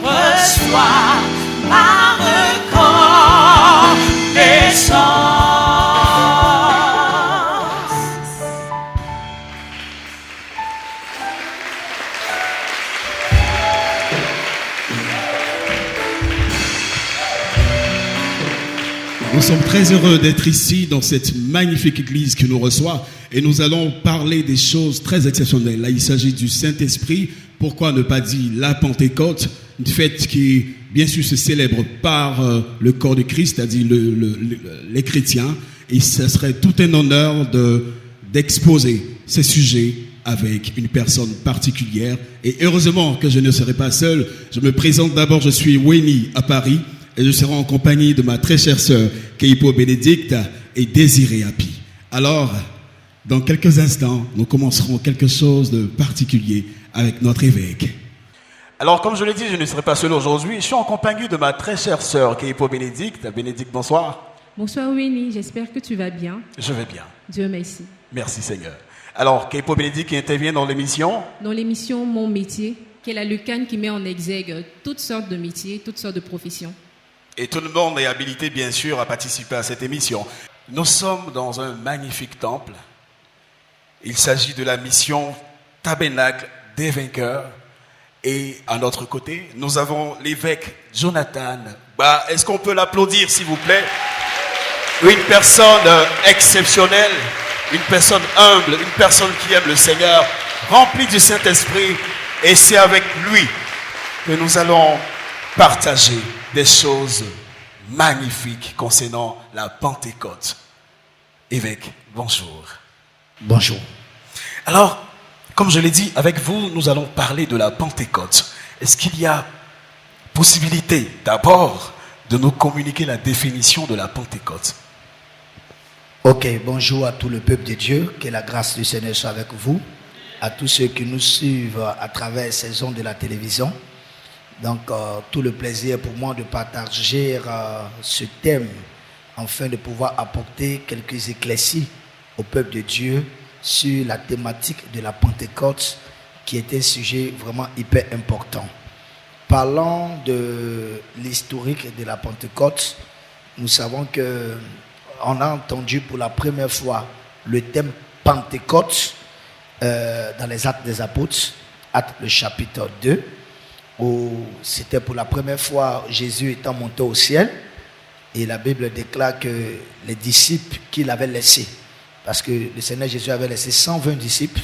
reçois ma reconnaissance. Nous sommes très heureux d'être ici dans cette magnifique église qui nous reçoit et nous allons parler des choses très exceptionnelles. Là, il s'agit du Saint-Esprit. Pourquoi ne pas dire la Pentecôte, une fête qui, bien sûr, se célèbre par le corps de Christ, c'est-à-dire les chrétiens. Et ce serait tout un honneur d'exposer ces sujets avec une personne particulière. Et heureusement que je ne serai pas seul. Je me présente d'abord, je suis Winnie à Paris. Et je serai en compagnie de ma très chère sœur, Keipo Bénédicte et Désiré Happy. Alors, dans quelques instants, nous commencerons quelque chose de particulier avec notre évêque. Alors, comme je l'ai dit, je ne serai pas seul aujourd'hui. Je suis en compagnie de ma très chère sœur, Keipo Bénédicte. Bénédicte, bonsoir. Bonsoir Winnie, j'espère que tu vas bien. Je vais bien. Dieu merci. Merci Seigneur. Alors, Keipo Bénédicte qui intervient dans l'émission. Dans l'émission Mon métier, qui est la lucane qui met en exergue toutes sortes de métiers, toutes sortes de professions. Et tout le monde est habilité, bien sûr, à participer à cette émission. Nous sommes dans un magnifique temple. Il s'agit de la mission Tabernacle des vainqueurs. Et à notre côté, nous avons l'évêque Jonathan. Est-ce qu'on peut l'applaudir, s'il vous plaît? Une personne exceptionnelle, une personne humble, une personne qui aime le Seigneur, remplie du Saint-Esprit. Et c'est avec lui que nous allons partager des choses magnifiques concernant la Pentecôte. Évêque, bonjour. Bonjour. Alors, comme je l'ai dit, avec vous, nous allons parler de la Pentecôte. Est-ce qu'il y a possibilité d'abord de nous communiquer la définition de la Pentecôte? Ok, bonjour à tout le peuple de Dieu, que la grâce du Seigneur soit avec vous, à tous ceux qui nous suivent à travers ces ondes de la télévision. Donc, tout le plaisir pour moi de partager ce thème, afin de pouvoir apporter quelques éclaircies au peuple de Dieu sur la thématique de la Pentecôte, qui est un sujet vraiment hyper important. Parlant de l'historique de la Pentecôte, nous savons que on a entendu pour la première fois le thème Pentecôte dans les Actes des Apôtres, Actes le chapitre 2, où c'était pour la première fois Jésus étant monté au ciel, et la Bible déclare que les disciples qu'il avait laissés, parce que le Seigneur Jésus avait laissé 120 disciples,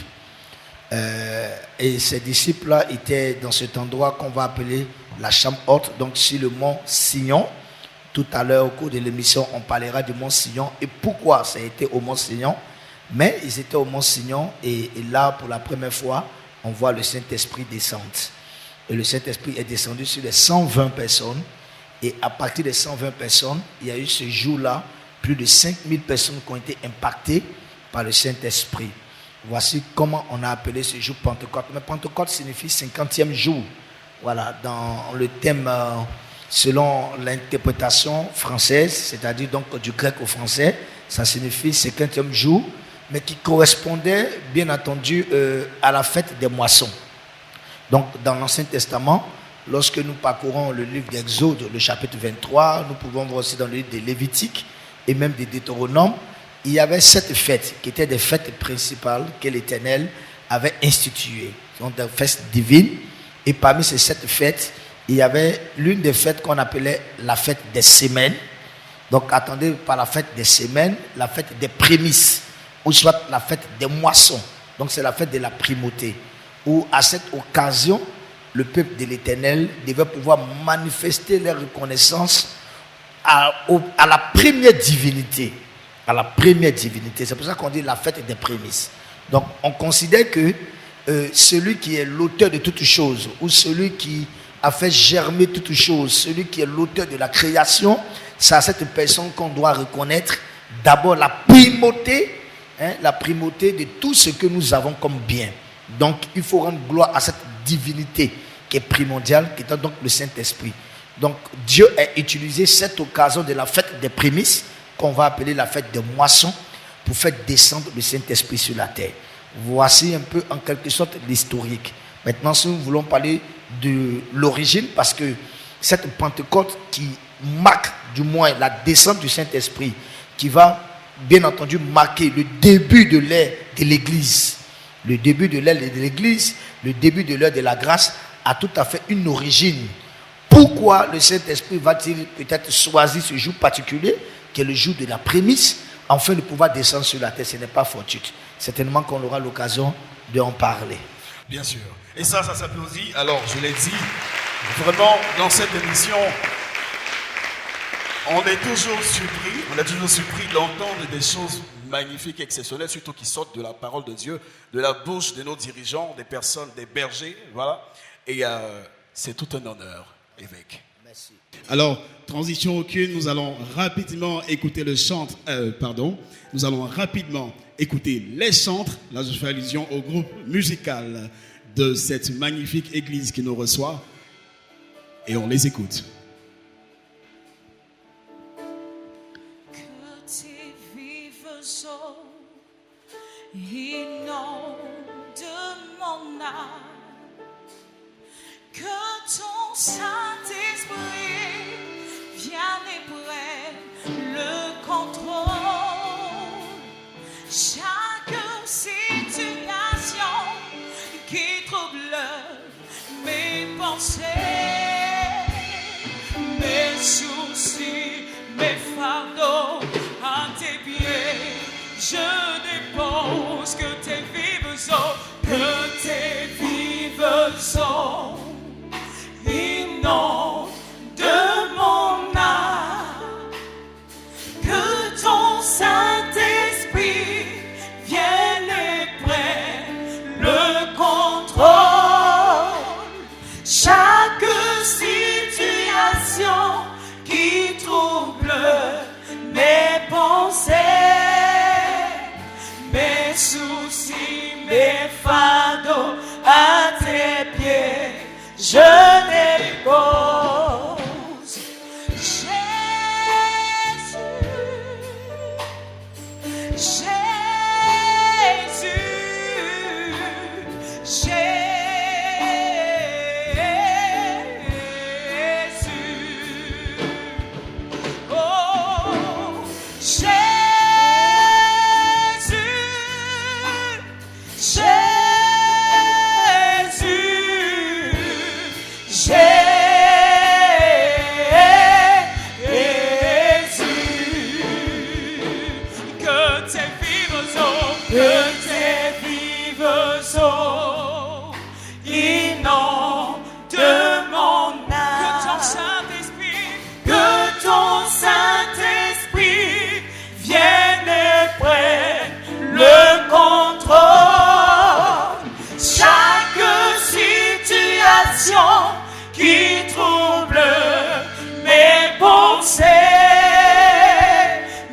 et ces disciples-là étaient dans cet endroit qu'on va appeler la chambre haute, donc sur le mont Sion. Tout à l'heure, au cours de l'émission, on parlera du mont Sion et pourquoi ça a été au mont Sion. Mais ils étaient au mont Sion et là, pour la première fois, on voit le Saint-Esprit descendre. Et le Saint-Esprit est descendu sur les 120 personnes. Et à partir des 120 personnes, il y a eu ce jour-là, plus de 5000 personnes qui ont été impactées par le Saint-Esprit. Voici comment on a appelé ce jour Pentecôte. Mais Pentecôte signifie 50e jour. Voilà, dans le thème, selon l'interprétation française, c'est-à-dire donc du grec au français, ça signifie 50e jour, mais qui correspondait bien entendu à la fête des moissons. Donc dans l'Ancien Testament, lorsque nous parcourons le livre d'Exode, le chapitre 23, nous pouvons voir aussi dans le livre de Lévitique et même de Deutéronome, il y avait 7 fêtes qui étaient des fêtes principales que l'Éternel avait instituées. Donc des fêtes divines. Et parmi ces 7 fêtes, il y avait l'une des fêtes qu'on appelait la fête des semaines. Donc attendez par la fête des semaines, la fête des prémices, ou soit la fête des moissons. Donc c'est la fête de la primauté. Où à cette occasion, le peuple de l'Éternel devait pouvoir manifester leur reconnaissance à la première divinité. À la première divinité. C'est pour ça qu'on dit la fête des prémices. Donc on considère que celui qui est l'auteur de toutes choses, ou celui qui a fait germer toutes choses, celui qui est l'auteur de la création, c'est à cette personne qu'on doit reconnaître d'abord la primauté de tout ce que nous avons comme bien. Donc il faut rendre gloire à cette divinité qui est primordiale, qui est donc le Saint-Esprit. Donc Dieu a utilisé cette occasion de la fête des prémices, qu'on va appeler la fête des moissons, pour faire descendre le Saint-Esprit sur la terre. Voici un peu en quelque sorte l'historique. Maintenant, si nous voulons parler de l'origine, parce que cette Pentecôte qui marque du moins la descente du Saint-Esprit, qui va bien entendu marquer le début de l'ère de l'Église, le début de l'ère de l'Église, le début de l'ère de la grâce, a tout à fait une origine. Pourquoi le Saint-Esprit va-t-il peut-être choisir ce jour particulier, qui est le jour de la prémisse, afin de pouvoir descendre sur la terre? Ce n'est pas fortuit. Certainement qu'on aura l'occasion d'en parler. Bien sûr. Et ça s'applaudit. Alors, je l'ai dit, vraiment, dans cette émission, on est toujours surpris d'entendre des choses magnifiques, exceptionnelles, surtout qui sortent de la parole de Dieu, de la bouche de nos dirigeants, des personnes, des bergers, voilà. Et c'est tout un honneur, évêque. Merci. Alors, transition aucune, nous allons rapidement écouter nous allons rapidement écouter les chantres. Là, je fais allusion au groupe musical de cette magnifique église qui nous reçoit. Et on les écoute. Que tes vives eaux inondent mon âme, que ton Saint-Esprit vienne et prenne le contrôle. Chaque situation qui trouble mes pensées, mes soucis, mes fardeaux à tes pieds, je dépose. Que tes vives eaux inondent de mon âme, que ton Saint-Esprit vienne et prenne le contrôle. Chaque situation qui trouble mes pensées, mes soucis, mes fardeaux à tes pieds, je dépose. Qui trouble mes pensées,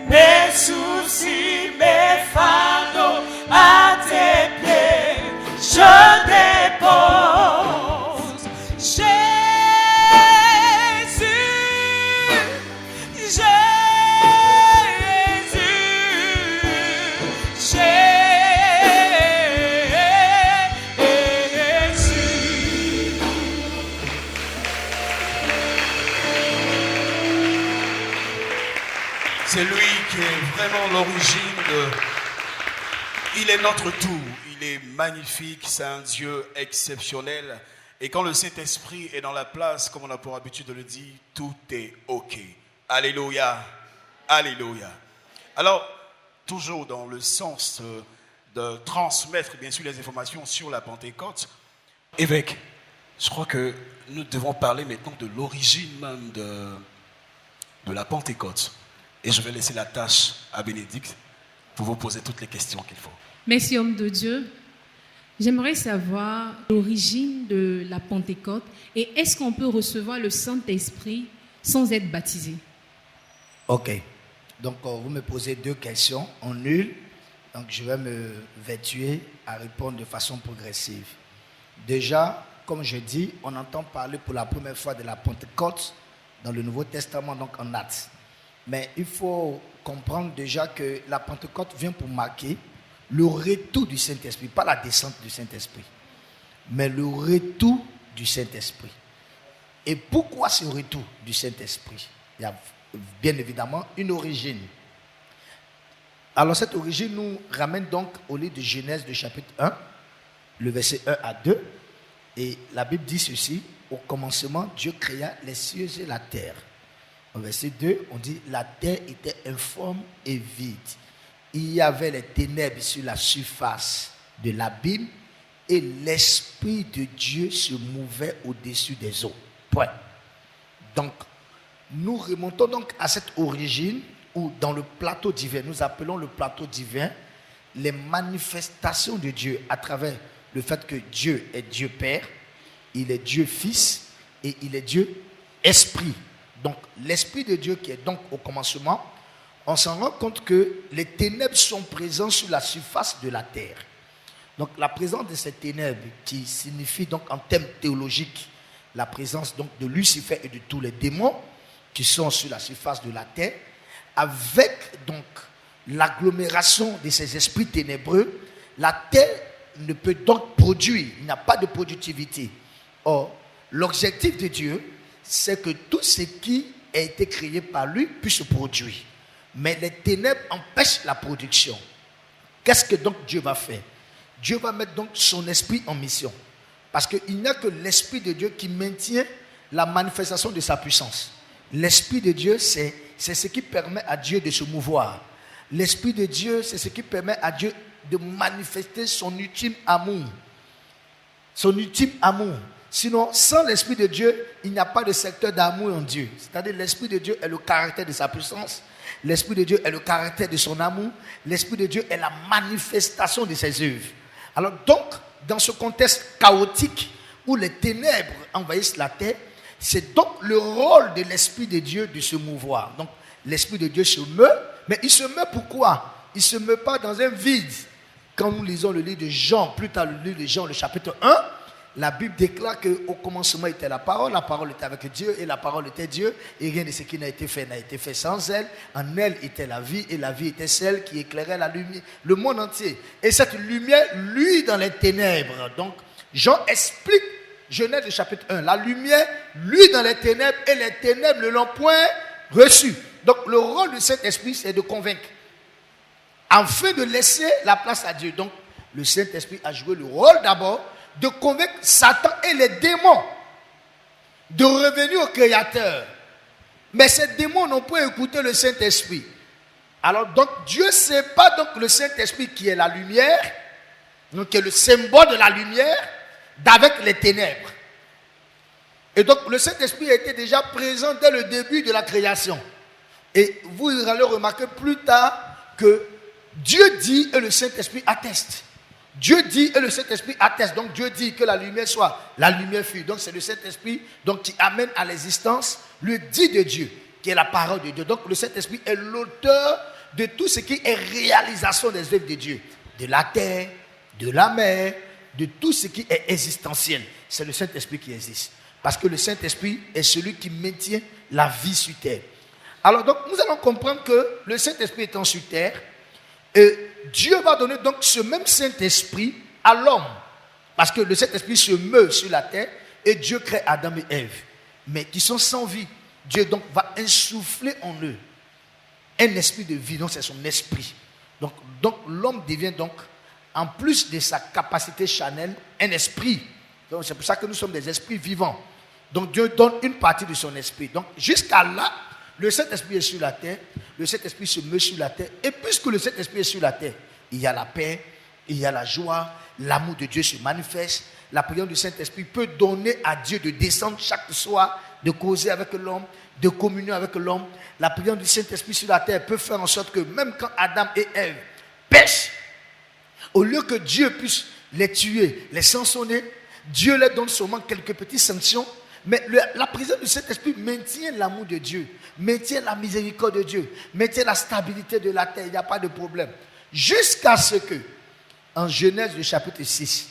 mes soucis, mes fardeaux à tes pieds, je dépose. C'est lui qui est vraiment l'origine de... Il est notre tout, il est magnifique, c'est un Dieu exceptionnel. Et quand le Saint-Esprit est dans la place, comme on a pour habitude de le dire, tout est OK. Alléluia, alléluia. Alors, toujours dans le sens de transmettre bien sûr les informations sur la Pentecôte, évêque, je crois que nous devons parler maintenant de l'origine même de la Pentecôte. Et je vais laisser la tâche à Bénédicte pour vous poser toutes les questions qu'il faut. Merci, homme de Dieu. J'aimerais savoir l'origine de la Pentecôte et est-ce qu'on peut recevoir le Saint-Esprit sans être baptisé? Ok. Donc, vous me posez deux questions en une. Donc, je vais me vertuer à répondre de façon progressive. Déjà, comme je dis, on entend parler pour la première fois de la Pentecôte dans le Nouveau Testament, donc en Actes. Mais il faut comprendre déjà que la Pentecôte vient pour marquer le retour du Saint-Esprit, pas la descente du Saint-Esprit, mais le retour du Saint-Esprit. Et pourquoi ce retour du Saint-Esprit? Il y a bien évidemment une origine. Alors cette origine nous ramène donc au livre de Genèse, de chapitre 1, le verset 1 à 2. Et la Bible dit ceci: au commencement, Dieu créa les cieux et la terre. Au verset 2, on dit: la terre était informe et vide. Il y avait les ténèbres sur la surface de l'abîme et l'Esprit de Dieu se mouvait au-dessus des eaux. Point. Donc, nous remontons donc à cette origine où dans le plateau divin, nous appelons le plateau divin les manifestations de Dieu à travers le fait que Dieu est Dieu Père, il est Dieu Fils et il est Dieu Esprit. Donc, l'Esprit de Dieu qui est donc au commencement, on s'en rend compte que les ténèbres sont présentes sur la surface de la terre. Donc, la présence de ces ténèbres, qui signifie donc en termes théologiques la présence donc de Lucifer et de tous les démons qui sont sur la surface de la terre, avec donc l'agglomération de ces esprits ténébreux, la terre ne peut donc produire, il n'y a pas de productivité. Or, l'objectif de Dieu, c'est que tout ce qui a été créé par lui puisse se produire. Mais les ténèbres empêchent la production. Qu'est-ce que donc Dieu va faire? Dieu va mettre donc son esprit en mission. Parce qu'il n'y a que l'esprit de Dieu qui maintient la manifestation de sa puissance. L'esprit de Dieu, c'est ce qui permet à Dieu de se mouvoir. L'esprit de Dieu, c'est ce qui permet à Dieu de manifester son ultime amour. Son ultime amour. Sinon, sans l'Esprit de Dieu, il n'y a pas de secteur d'amour en Dieu. C'est-à-dire, l'Esprit de Dieu est le caractère de sa puissance. L'Esprit de Dieu est le caractère de son amour. L'Esprit de Dieu est la manifestation de ses œuvres. Alors donc, dans ce contexte chaotique où les ténèbres envahissent la terre, c'est donc le rôle de l'Esprit de Dieu de se mouvoir. Donc, l'Esprit de Dieu se meut, mais il se meut pourquoi? Il ne se meut pas dans un vide. Quand nous lisons le livre de Jean, plus tard le livre de Jean, le chapitre 1, la Bible déclare qu'au commencement était la parole était avec Dieu et la parole était Dieu, et rien de ce qui n'a été fait sans elle. En elle était la vie et la vie était celle qui éclairait la lumière, le monde entier. Et cette lumière, lui, dans les ténèbres. Donc, Jean explique, Genèse chapitre 1, la lumière, lui, dans les ténèbres, et les ténèbres ne l'ont point reçu. Donc, le rôle du Saint-Esprit, c'est de convaincre, afin de laisser la place à Dieu. Donc, le Saint-Esprit a joué le rôle d'abord de convaincre Satan et les démons de revenir au Créateur. Mais ces démons n'ont pas écouté le Saint-Esprit. Alors donc Dieu sépare donc le Saint-Esprit qui est la lumière, donc qui est le symbole de la lumière, d'avec les ténèbres. Et donc le Saint-Esprit était déjà présent dès le début de la création. Et vous allez remarquer plus tard que Dieu dit et le Saint-Esprit atteste. Dieu dit et le Saint-Esprit atteste. Donc Dieu dit que la lumière soit, la lumière fut. Donc c'est le Saint-Esprit donc, qui amène à l'existence le dit de Dieu, qui est la parole de Dieu. Donc le Saint-Esprit est l'auteur de tout ce qui est réalisation des œuvres de Dieu. De la terre, de la mer, de tout ce qui est existentiel. C'est le Saint-Esprit qui existe. Parce que le Saint-Esprit est celui qui maintient la vie sur terre. Alors donc nous allons comprendre que le Saint-Esprit étant sur terre, et Dieu va donner donc ce même Saint-Esprit à l'homme. Parce que le Saint-Esprit se meut sur la terre et Dieu crée Adam et Ève. Mais qui sont sans vie. Dieu donc va insuffler en eux un esprit de vie. Donc c'est son esprit. Donc l'homme devient donc, en plus de sa capacité charnelle, un esprit. Donc c'est pour ça que nous sommes des esprits vivants. Donc Dieu donne une partie de son esprit. Donc jusqu'à là, le Saint-Esprit est sur la terre, le Saint-Esprit se meut sur la terre, et puisque le Saint-Esprit est sur la terre, il y a la paix, il y a la joie, l'amour de Dieu se manifeste, la prière du Saint-Esprit peut donner à Dieu de descendre chaque soir, de causer avec l'homme, de communier avec l'homme. La prière du Saint-Esprit sur la terre peut faire en sorte que même quand Adam et Ève pêchent, au lieu que Dieu puisse les tuer, les sanctionner, Dieu leur donne seulement quelques petites sanctions. Mais la présence du Saint-Esprit maintient l'amour de Dieu, maintient la miséricorde de Dieu, maintient la stabilité de la terre, il n'y a pas de problème. Jusqu'à ce que, en Genèse du chapitre 6,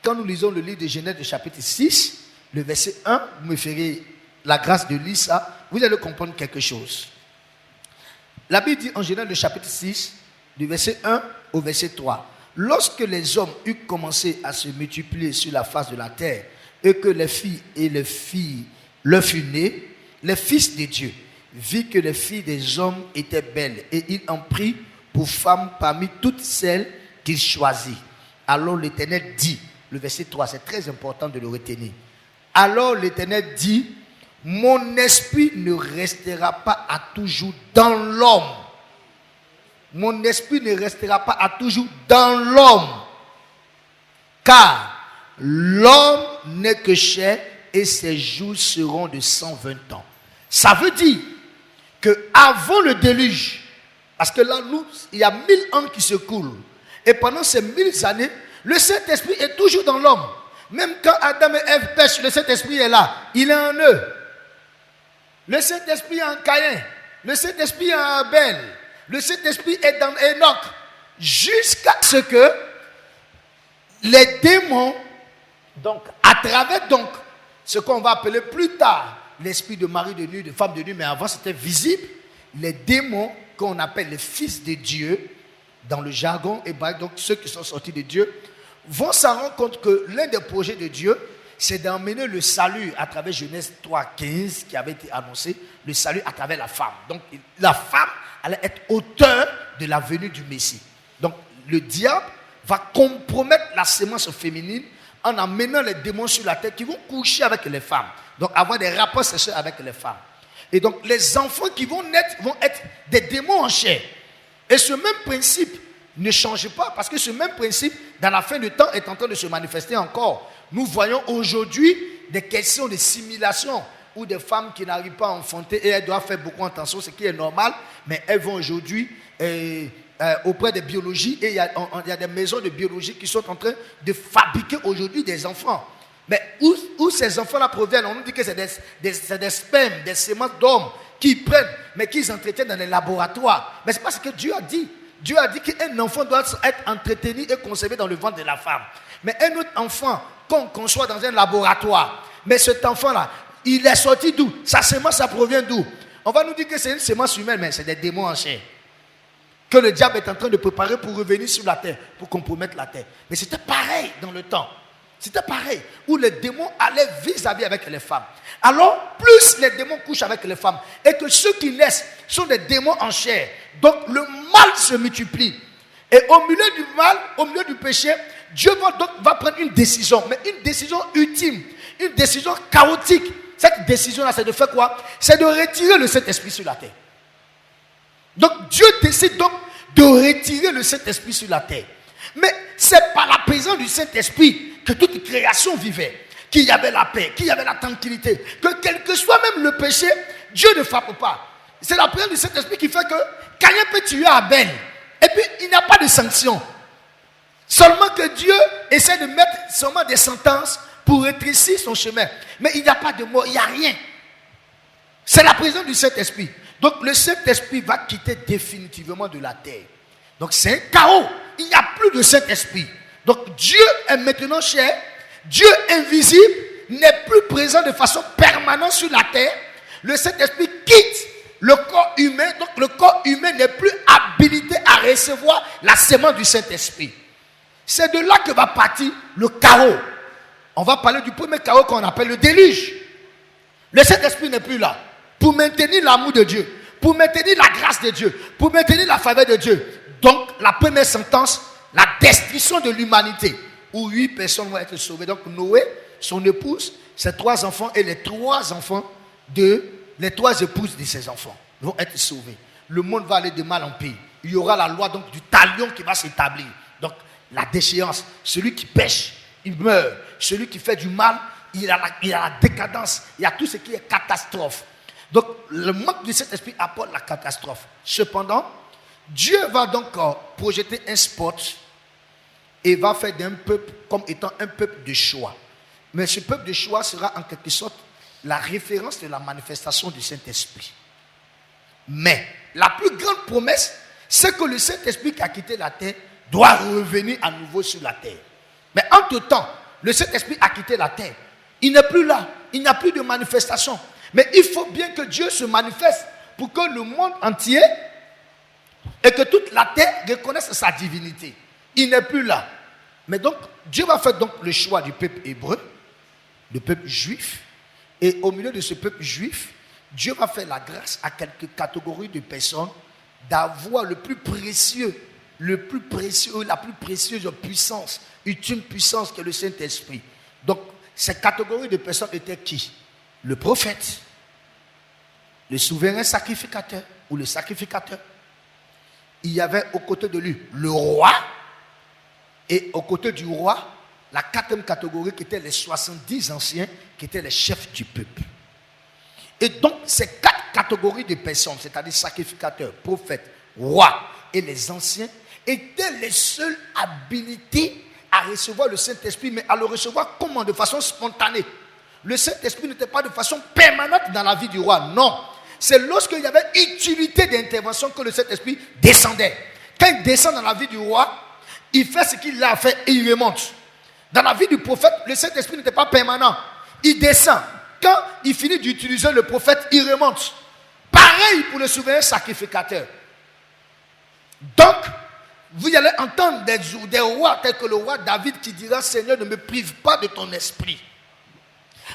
quand nous lisons le livre de Genèse du chapitre 6, le verset 1, vous me ferez la grâce de lire ça, vous allez comprendre quelque chose. La Bible dit en Genèse du chapitre 6, du verset 1 au verset 3. Lorsque les hommes eurent commencé à se multiplier sur la face de la terre, et que les filles et les filles leur furent nées, les fils de Dieu virent que les filles des hommes étaient belles, et ils en prirent pour femmes parmi toutes celles qu'il choisit. Alors l'Éternel dit, le verset 3, c'est très important de le retenir. Alors l'Éternel dit, mon esprit ne restera pas à toujours dans l'homme. Mon esprit ne restera pas à toujours dans l'homme. Car l'homme n'est que chair et ses jours seront de 120 ans. Ça veut dire que avant le déluge, parce que là, nous, il y a 1000 ans qui se coulent. Et pendant ces 1000 années, le Saint-Esprit est toujours dans l'homme. Même quand Adam et Ève pêchent, le Saint-Esprit est là. Il est en eux. Le Saint-Esprit est en Caïn. Le Saint-Esprit est en Abel. Le Saint-Esprit est dans Enoch. Jusqu'à ce que les démons, donc, à travers donc, ce qu'on va appeler plus tard l'esprit de mari de nuit, de femme de nuit, mais avant c'était visible, les démons qu'on appelle les fils de Dieu, dans le jargon hébraïque, donc ceux qui sont sortis de Dieu, vont s'en rendre compte que l'un des projets de Dieu, c'est d'emmener le salut à travers Genèse 3,15 qui avait été annoncé, le salut à travers la femme. Donc la femme allait être auteur de la venue du Messie. Donc le diable va compromettre la sémence féminine en amenant les démons sur la terre qui vont coucher avec les femmes. Donc avoir des rapports sexuels avec les femmes. Et donc les enfants qui vont naître vont être des démons en chair. Et ce même principe ne change pas parce que ce même principe, dans la fin du temps, est en train de se manifester encore. Nous voyons aujourd'hui des questions de simulation où des femmes qui n'arrivent pas à enfanter et elles doivent faire beaucoup attention, ce qui est normal, mais elles vont aujourd'hui auprès des biologies et il y a des maisons de biologie qui sont en train de fabriquer aujourd'hui des enfants. Mais où ces enfants-là proviennent? On nous dit que c'est des spermes, des semences d'hommes qu'ils prennent, mais qu'ils entretiennent dans les laboratoires. Mais ce n'est pas ce que Dieu a dit. Dieu a dit qu'un enfant doit être entretenu et conservé dans le ventre de la femme. Mais un autre enfant qu'on conçoit dans un laboratoire, mais cet enfant-là, il est sorti d'où? Sa semence, ça provient d'où? On va nous dire que c'est une semence humaine, mais c'est des démons en chair. Que le diable est en train de préparer pour revenir sur la terre, pour compromettre la terre. Mais c'était pareil dans le temps. C'était pareil, où les démons allaient vis-à-vis avec les femmes. Alors, plus les démons couchent avec les femmes, et que ceux qui naissent sont des démons en chair, donc le mal se multiplie. Et au milieu du mal, au milieu du péché, Dieu va prendre une décision, mais une décision ultime, une décision chaotique. Cette décision-là, c'est de faire quoi? C'est de retirer le Saint-Esprit sur la terre. Donc Dieu décide donc de retirer le Saint-Esprit sur la terre. Mais c'est par la présence du Saint-Esprit que toute création vivait, qu'il y avait la paix, qu'il y avait la tranquillité, que quel que soit même le péché, Dieu ne frappe pas. C'est la présence du Saint-Esprit qui fait que Caïn peut tuer Abel. Et puis il n'y a pas de sanction. Seulement que Dieu essaie de mettre seulement des sentences pour rétrécir son chemin. Mais il n'y a pas de mort, il n'y a rien. C'est la présence du Saint-Esprit. Donc le Saint-Esprit va quitter définitivement de la terre. Donc c'est un chaos. Il n'y a plus de Saint-Esprit. Donc Dieu est maintenant chair. Dieu invisible n'est plus présent de façon permanente sur la terre. Le Saint-Esprit quitte le corps humain. Donc le corps humain n'est plus habilité à recevoir la sémence du Saint-Esprit. C'est de là que va partir le chaos. On va parler du premier chaos qu'on appelle le déluge. Le Saint-Esprit n'est plus là pour maintenir l'amour de Dieu, pour maintenir la grâce de Dieu, pour maintenir la faveur de Dieu. Donc la première sentence, la destruction de l'humanité, où 8 personnes vont être sauvées. Donc Noé, son épouse, ses 3 enfants et les 3 enfants les 3 épouses de ses enfants vont être sauvés. Le monde va aller de mal en pire. Il y aura la loi donc du talion qui va s'établir. Donc la déchéance, celui qui pêche, il meurt. Celui qui fait du mal, il a la décadence, il y a tout ce qui est catastrophe. Donc le manque de cet esprit apporte la catastrophe. Cependant, Dieu va donc projeter un spot et va faire d'un peuple comme étant un peuple de choix. Mais ce peuple de choix sera en quelque sorte la référence de la manifestation du Saint-Esprit. Mais la plus grande promesse, c'est que le Saint-Esprit qui a quitté la terre doit revenir à nouveau sur la terre. Mais entre-temps, le Saint-Esprit a quitté la terre. Il n'est plus là. Il n'y a plus de manifestation. Mais il faut bien que Dieu se manifeste pour que le monde entier et que toute la terre reconnaisse sa divinité. Il n'est plus là. Mais donc, Dieu va faire donc le choix du peuple hébreu, le peuple juif, et au milieu de ce peuple juif, Dieu va faire la grâce à quelques catégories de personnes d'avoir le plus précieux, la plus précieuse puissance, une puissance que le Saint-Esprit. Donc, ces catégories de personnes étaient qui? Le prophète, le souverain sacrificateur ou le sacrificateur. Il y avait aux côtés de lui le roi, et aux côtés du roi, la quatrième catégorie qui était les 70 anciens, qui étaient les chefs du peuple. Et donc, ces 4 catégories de personnes, c'est-à-dire sacrificateurs, prophètes, rois et les anciens, étaient les seuls habilités à recevoir le Saint-Esprit, mais à le recevoir comment? De façon spontanée. Le Saint-Esprit n'était pas de façon permanente dans la vie du roi, non. C'est lorsqu'il y avait utilité d'intervention que le Saint-Esprit descendait. Quand il descend dans la vie du roi, il fait ce qu'il a fait et il remonte. Dans la vie du prophète, le Saint-Esprit n'était pas permanent. Il descend. Quand il finit d'utiliser le prophète, il remonte. Pareil pour le souverain sacrificateur. Donc, vous allez entendre des rois tels que le roi David qui dira: Seigneur, ne me prive pas de ton esprit.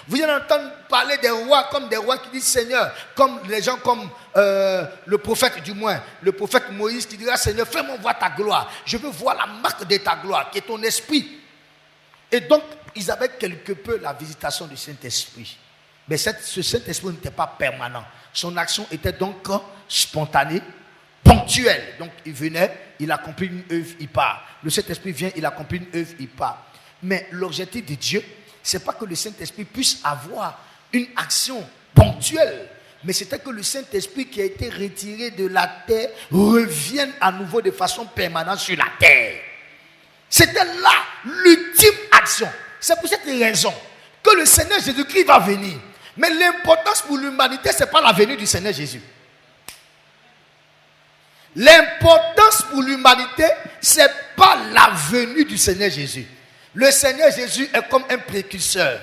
Vous allez entendre parler des rois comme des rois qui disent Seigneur, comme les gens comme le prophète du moins, le prophète Moïse qui dira Seigneur, fais-moi voir ta gloire. Je veux voir la marque de ta gloire, qui est ton esprit. Et donc, ils avaient quelque peu la visitation du Saint-Esprit. Mais ce Saint-Esprit n'était pas permanent. Son action était donc spontanée, ponctuelle. Donc, il venait, il accomplit une œuvre, il part. Le Saint-Esprit vient, il accomplit une œuvre, il part. Mais l'objectif de Dieu, ce n'est pas que le Saint-Esprit puisse avoir une action ponctuelle, mais c'était que le Saint-Esprit qui a été retiré de la terre revienne à nouveau de façon permanente sur la terre. C'était là l'ultime action. C'est pour cette raison que le Seigneur Jésus-Christ va venir. Mais l'importance pour l'humanité, ce n'est pas la venue du Seigneur Jésus. L'importance pour l'humanité, ce n'est pas la venue du Seigneur Jésus. Le Seigneur Jésus est comme un précurseur.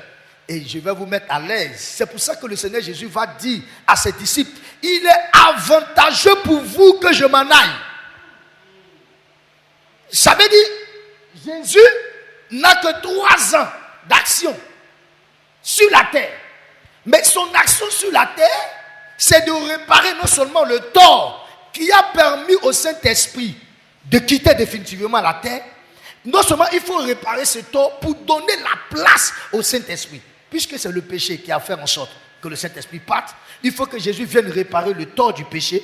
Et je vais vous mettre à l'aise. C'est pour ça que le Seigneur Jésus va dire à ses disciples: il est avantageux pour vous que je m'en aille. Ça veut dire, Jésus n'a que 3 ans d'action sur la terre. Mais son action sur la terre, c'est de réparer non seulement le tort qui a permis au Saint-Esprit de quitter définitivement la terre. Non seulement il faut réparer ce tort pour donner la place au Saint-Esprit. Puisque c'est le péché qui a fait en sorte que le Saint-Esprit parte, il faut que Jésus vienne réparer le tort du péché.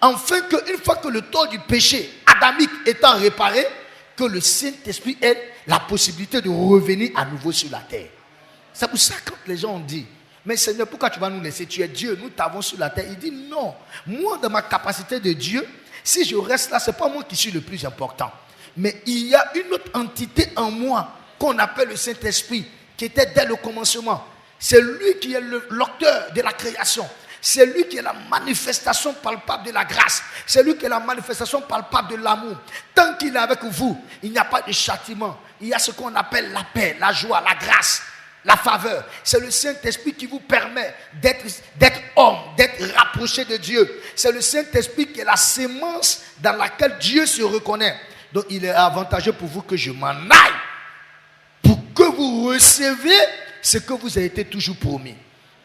Afin qu'une fois que le tort du péché adamique étant réparé, que le Saint-Esprit ait la possibilité de revenir à nouveau sur la terre. C'est pour ça que quand les gens ont dit: mais Seigneur, pourquoi tu vas nous laisser? Tu es Dieu, nous t'avons sur la terre. Il dit non. Moi, dans ma capacité de Dieu, si je reste là, ce n'est pas moi qui suis le plus important. Mais il y a une autre entité en moi qu'on appelle le Saint-Esprit, qui était dès le commencement. C'est lui qui est l'auteur de la création. C'est lui qui est la manifestation palpable de la grâce. C'est lui qui est la manifestation palpable de l'amour. Tant qu'il est avec vous, il n'y a pas de châtiment. Il y a ce qu'on appelle la paix, la joie, la grâce, la faveur. C'est le Saint-Esprit qui vous permet d'être homme, d'être rapproché de Dieu. C'est le Saint-Esprit qui est la sémence dans laquelle Dieu se reconnaît. Donc il est avantageux pour vous que je m'en aille, pour que vous receviez ce que vous avez été toujours promis.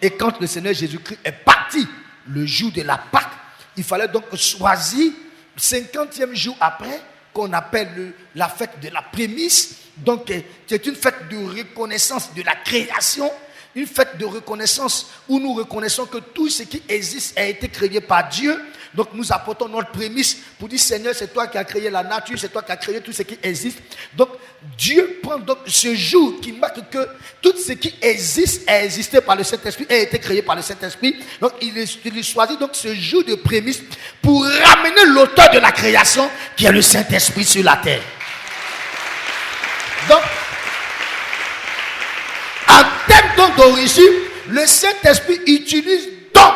Et quand le Seigneur Jésus-Christ est parti le jour de la Pâque, il fallait donc choisir le 50e jour après, qu'on appelle la fête de la prémisse. Donc c'est une fête de reconnaissance de la création, une fête de reconnaissance où nous reconnaissons que tout ce qui existe a été créé par Dieu. Donc nous apportons notre prémisse pour dire: Seigneur, c'est toi qui as créé la nature, c'est toi qui as créé tout ce qui existe. Donc Dieu prend donc ce jour qui marque que tout ce qui existe a existé par le Saint-Esprit, a été créé par le Saint-Esprit. Donc il choisit donc ce jour de prémisse pour ramener l'auteur de la création qui est le Saint-Esprit sur la terre. Donc, en termes d'origine, le Saint-Esprit utilise donc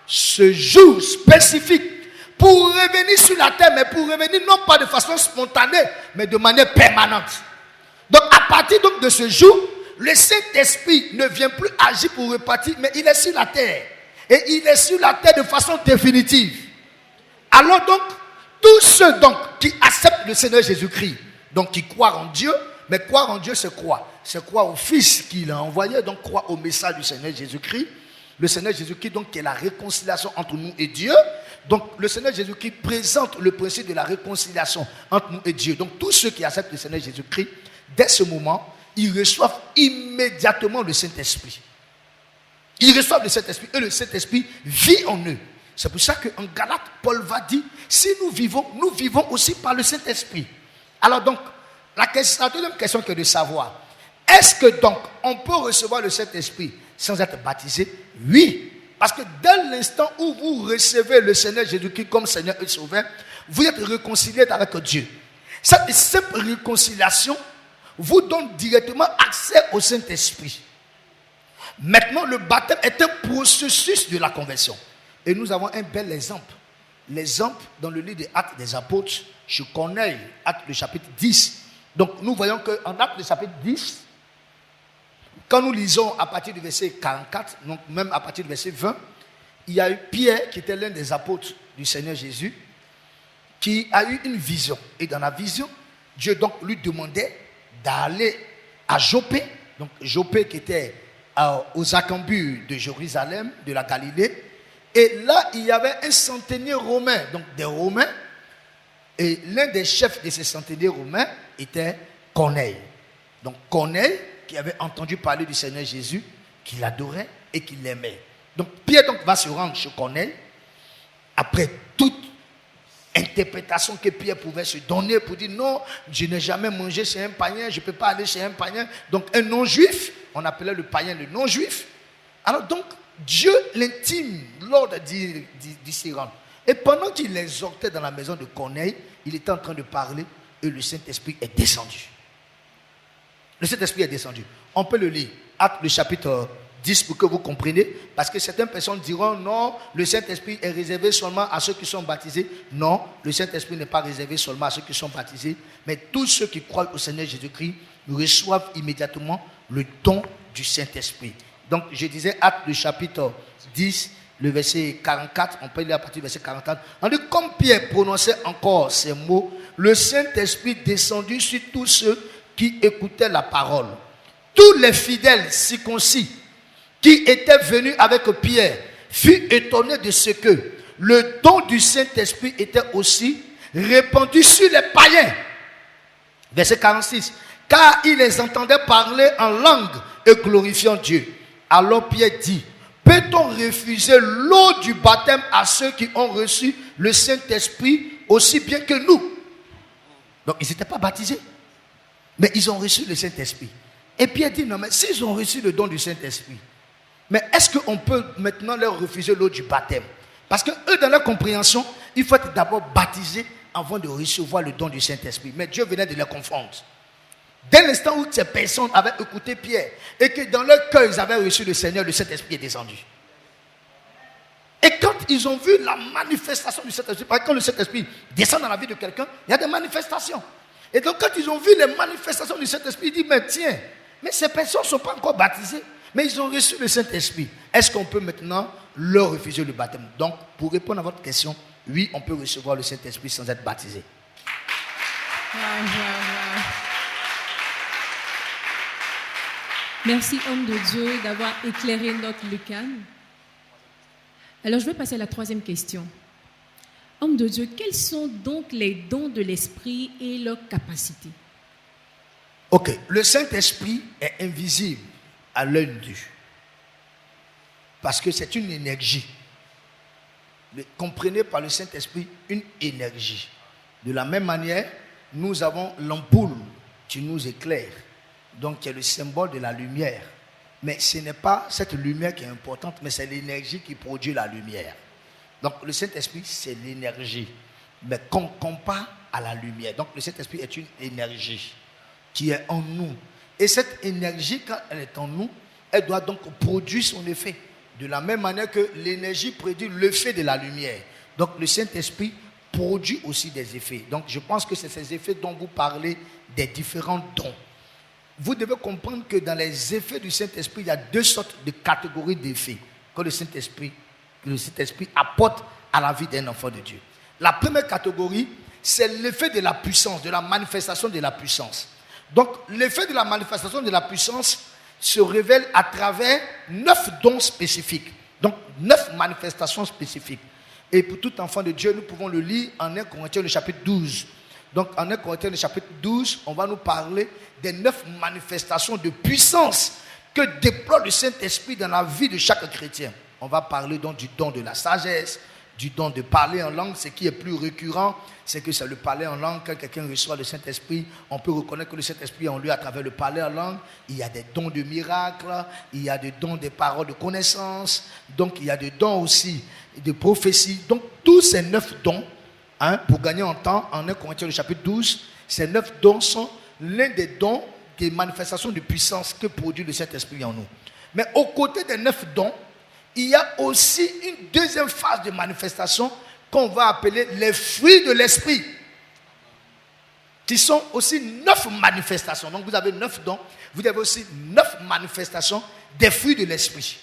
ce jour spécifique pour revenir sur la terre, mais pour revenir non pas de façon spontanée, mais de manière permanente. Donc à partir donc de ce jour, le Saint-Esprit ne vient plus agir pour repartir, mais il est sur la terre. Et il est sur la terre de façon définitive. Alors donc, tous ceux donc qui acceptent le Seigneur Jésus-Christ, donc qui croient en Dieu, mais croire en Dieu c'est quoi? C'est croire au Fils qu'il a envoyé, donc croire au message du Seigneur Jésus-Christ. Le Seigneur Jésus-Christ donc qui est la réconciliation entre nous et Dieu. Donc le Seigneur Jésus-Christ présente le principe de la réconciliation entre nous et Dieu. Donc tous ceux qui acceptent le Seigneur Jésus-Christ, dès ce moment, ils reçoivent immédiatement le Saint-Esprit. Ils reçoivent le Saint-Esprit et le Saint-Esprit vit en eux. C'est pour ça qu'en Galates, Paul va dire, si nous vivons aussi par le Saint-Esprit. Alors donc, la deuxième question que de savoir, est-ce que donc on peut recevoir le Saint-Esprit sans être baptisé? Oui, parce que dès l'instant où vous recevez le Seigneur Jésus-Christ comme Seigneur et Sauveur, vous êtes réconcilié avec Dieu. Cette simple réconciliation vous donne directement accès au Saint-Esprit. Maintenant, le baptême est un processus de la conversion. Et nous avons un bel exemple. L'exemple dans le livre des Actes des Apôtres, je connais Actes le chapitre 10. Donc nous voyons qu'en Actes le chapitre 10, quand nous lisons à partir du verset 44, donc même à partir du verset 20, il y a eu Pierre qui était l'un des apôtres du Seigneur Jésus, qui a eu une vision. Et dans la vision, Dieu donc lui demandait d'aller à Joppé, donc Joppé qui était aux accambus de Jérusalem, de la Galilée. Et là, il y avait un centenier romain, donc des Romains. Et l'un des chefs de ces centeniers romains était Corneille. Donc Corneille, qui avait entendu parler du Seigneur Jésus, qui l'adorait et qui l'aimait. Donc Pierre donc, va se rendre chez Corneille, après toute interprétation que Pierre pouvait se donner pour dire non, je n'ai jamais mangé chez un païen, je ne peux pas aller chez un païen. Donc un non-juif, on appelait le païen le non-juif. Alors donc, Dieu l'intime lors d'y s'y rendre. Et pendant qu'il l'exhortait dans la maison de Corneille, il était en train de parler et le Saint-Esprit est descendu. Le Saint-Esprit est descendu. On peut le lire, Actes le chapitre 10 pour que vous compreniez, parce que certaines personnes diront non, le Saint-Esprit est réservé seulement à ceux qui sont baptisés. Non, le Saint-Esprit n'est pas réservé seulement à ceux qui sont baptisés, mais tous ceux qui croient au Seigneur Jésus-Christ reçoivent immédiatement le don du Saint-Esprit. Donc je disais Actes le chapitre 10, le verset 44, on peut lire à partir du verset 44. On dit comme Pierre prononçait encore ces mots, le Saint-Esprit descendit sur tous ceux qui écoutaient la parole. Tous les fidèles circoncis qui étaient venus avec Pierre furent étonnés de ce que le don du Saint-Esprit était aussi répandu sur les païens. Verset 46. Car ils les entendaient parler en langue et glorifiant Dieu. Alors Pierre dit, peut-on refuser l'eau du baptême à ceux qui ont reçu le Saint-Esprit aussi bien que nous? Donc ils n'étaient pas baptisés, mais ils ont reçu le Saint-Esprit. Et Pierre dit, non mais s'ils ont reçu le don du Saint-Esprit, mais est-ce qu'on peut maintenant leur refuser l'eau du baptême? Parce que eux, dans leur compréhension, il faut être d'abord baptisé avant de recevoir le don du Saint-Esprit. Mais Dieu venait de les confondre. Dès l'instant où ces personnes avaient écouté Pierre et que dans leur cœur ils avaient reçu le Seigneur, le Saint-Esprit est descendu. Et quand ils ont vu la manifestation du Saint-Esprit, quand le Saint-Esprit descend dans la vie de quelqu'un, il y a des manifestations. Et donc quand ils ont vu les manifestations du Saint-Esprit, ils disent, mais tiens, mais ces personnes ne sont pas encore baptisées, mais ils ont reçu le Saint-Esprit. Est-ce qu'on peut maintenant leur refuser le baptême? Donc, pour répondre à votre question, oui, on peut recevoir le Saint-Esprit sans être baptisé. Merci, homme de Dieu, d'avoir éclairé notre Lucan. Alors, je vais passer à la troisième question. Homme de Dieu, quels sont donc les dons de l'Esprit et leurs capacités? Ok, le Saint-Esprit est invisible à l'œil nu. Parce que c'est une énergie. Comprenez par le Saint-Esprit une énergie. De la même manière, nous avons l'ampoule qui nous éclaire. Donc, qui est le symbole de la lumière. Mais ce n'est pas cette lumière qui est importante, mais c'est l'énergie qui produit la lumière. Donc, le Saint-Esprit, c'est l'énergie. Mais qu'on compare à la lumière. Donc, le Saint-Esprit est une énergie qui est en nous. Et cette énergie, quand elle est en nous, elle doit donc produire son effet. De la même manière que l'énergie produit l'effet de la lumière. Donc, le Saint-Esprit produit aussi des effets. Donc, je pense que c'est ces effets dont vous parlez, des différents dons. Vous devez comprendre que dans les effets du Saint-Esprit, il y a deux sortes de catégories d'effets que le Saint-Esprit apporte à la vie d'un enfant de Dieu. La première catégorie, c'est l'effet de la puissance, de la manifestation de la puissance. Donc, l'effet de la manifestation de la puissance se révèle à travers 9 dons spécifiques. Donc, 9 manifestations spécifiques. Et pour tout enfant de Dieu, nous pouvons le lire en 1 Corinthiens, le chapitre 12. Donc, en 1 Corinthiens, le chapitre 12, on va nous parler des 9 manifestations de puissance que déploie le Saint-Esprit dans la vie de chaque chrétien. On va parler donc du don de la sagesse, du don de parler en langue. Ce qui est plus récurrent, c'est que c'est le parler en langue. Quand quelqu'un reçoit le Saint-Esprit, on peut reconnaître que le Saint-Esprit est en lui à travers le parler en langue. Il y a des dons de miracles, il y a des dons des paroles de connaissance, donc il y a des dons aussi de prophétie. Donc tous ces 9 dons, pour gagner en temps, en 1 Corinthiens le chapitre 12, ces 9 dons sont l'un des dons des manifestations de puissance que produit le Saint-Esprit en nous. Mais aux côtés des 9 dons, il y a aussi une deuxième phase de manifestation qu'on va appeler les fruits de l'esprit, qui sont aussi 9 manifestations. Donc vous avez 9 dons, vous avez aussi 9 manifestations des fruits de l'esprit,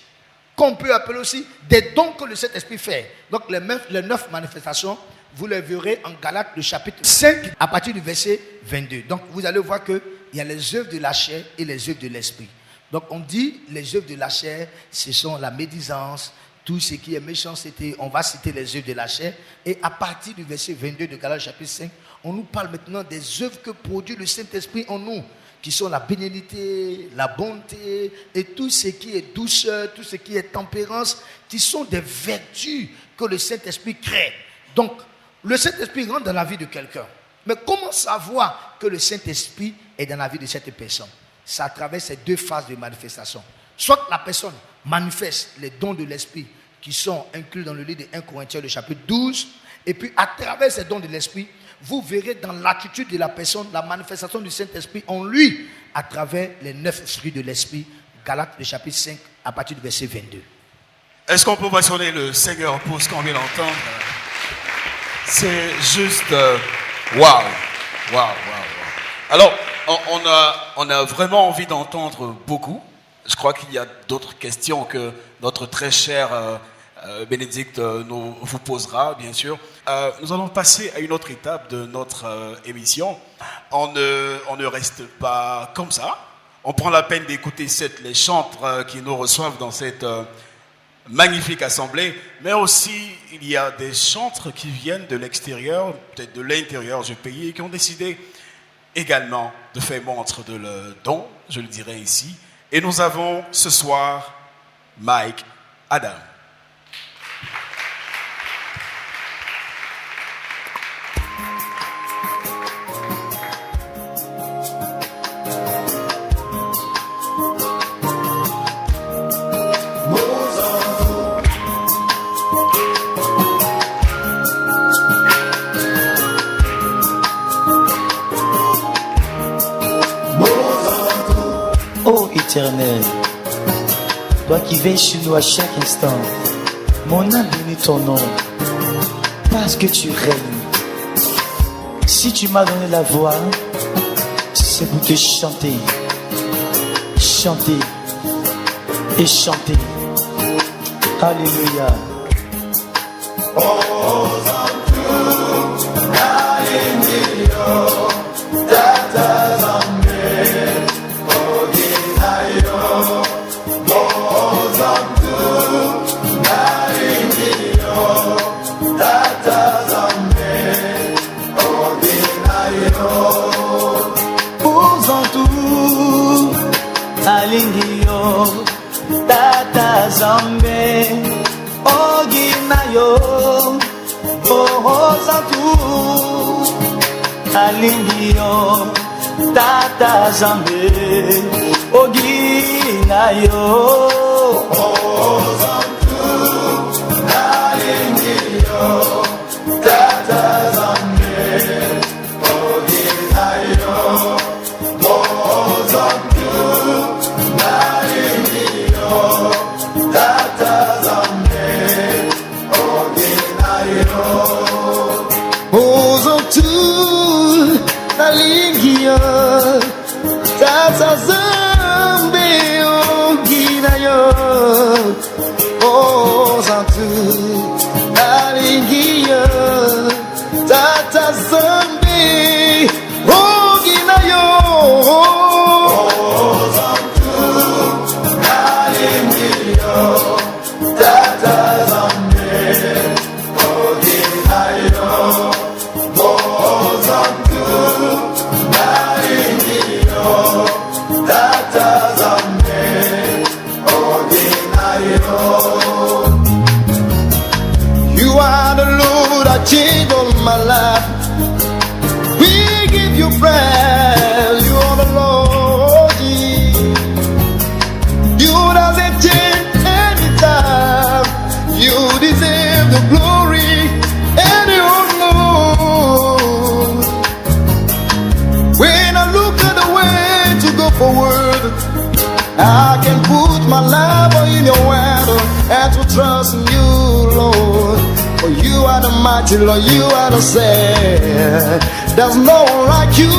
qu'on peut appeler aussi des dons que le Saint-Esprit fait. Donc les 9 manifestations, vous les verrez en Galates, le chapitre 5, à partir du verset 22. Donc vous allez voir qu'il y a les œuvres de la chair et les œuvres de l'esprit. Donc on dit les œuvres de la chair, ce sont la médisance, tout ce qui est méchanceté, on va citer les œuvres de la chair. Et à partir du verset 22 de Galates chapitre 5, on nous parle maintenant des œuvres que produit le Saint-Esprit en nous, qui sont la bénignité, la bonté et tout ce qui est douceur, tout ce qui est tempérance, qui sont des vertus que le Saint-Esprit crée. Donc le Saint-Esprit rentre dans la vie de quelqu'un. Mais comment savoir que le Saint-Esprit est dans la vie de cette personne? C'est à travers ces 2 phases de manifestation. Soit la personne manifeste les dons de l'esprit qui sont inclus dans le livre de 1 Corinthiens, le chapitre 12. Et puis à travers ces dons de l'esprit, vous verrez dans l'attitude de la personne la manifestation du Saint-Esprit en lui à travers les 9 fruits de l'esprit. Galates, le chapitre 5, à partir du verset 22. Est-ce qu'on peut mentionner le Seigneur pour ce qu'on vient d'entendre? C'est juste waouh. Alors, on a vraiment envie d'entendre beaucoup. Je crois qu'il y a d'autres questions que notre très cher Bénédicte vous posera, bien sûr. Nous allons passer à une autre étape de notre émission. On ne reste pas comme ça. On prend la peine d'écouter les chantres qui nous reçoivent dans cette magnifique assemblée, mais aussi il y a des chantres qui viennent de l'extérieur, peut-être de l'intérieur du pays, et qui ont décidé également de faire montre de leur don, je le dirais ici. Et nous avons ce soir Mike Adam. Ô Éternel, toi qui veilles sur nous à chaque instant, mon âme bénit ton nom, parce que tu règnes. Si tu m'as donné la voix, c'est pour te chanter, chanter et chanter. Alléluia. Alingio, tata zambe, oginayo, ohozatu. Alingio, tata zambe, oginayo, ohozatu. Alingio, tata zambe, oginayo, ohozatu. Tata zambe oginayo, my life. We give you praise, you are the Lord. You doesn't change anytime. You deserve the glory and the honor. When I look at the way to go forward, I can put my life in your hand and to trust in you, Lord. For you are the mighty Lord, you are the said. There's no one like you.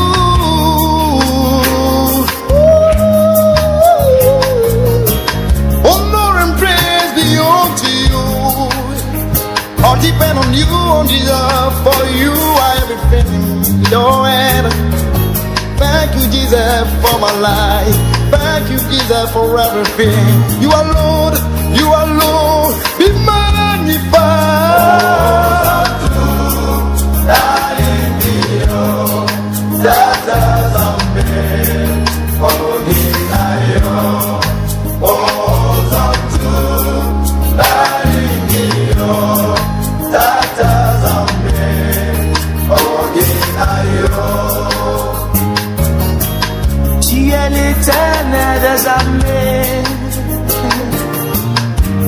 Honor and praise be unto you. All depend on you, on Jesus. For you are everything in your hand. Thank you, Jesus, for my life. Thank you, Jesus, for everything. You are Lord, be magnified. Tu es l'Éternel des armées,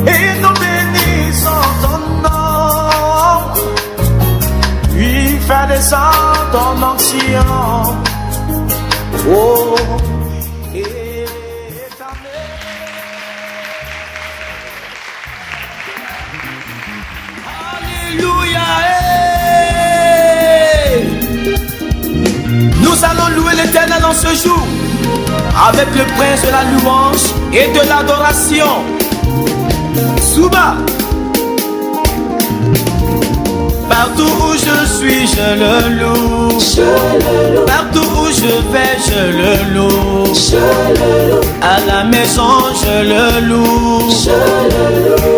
et nous bénissons ton nom. Lui fait descendre ton onction. Oh, Alléluia. Nous allons louer l'Éternel dans ce jour avec le prince de la louange et de l'adoration. Souba. Partout où je suis, je le loue. Partout où je vais, je le loue. À la maison, je le loue.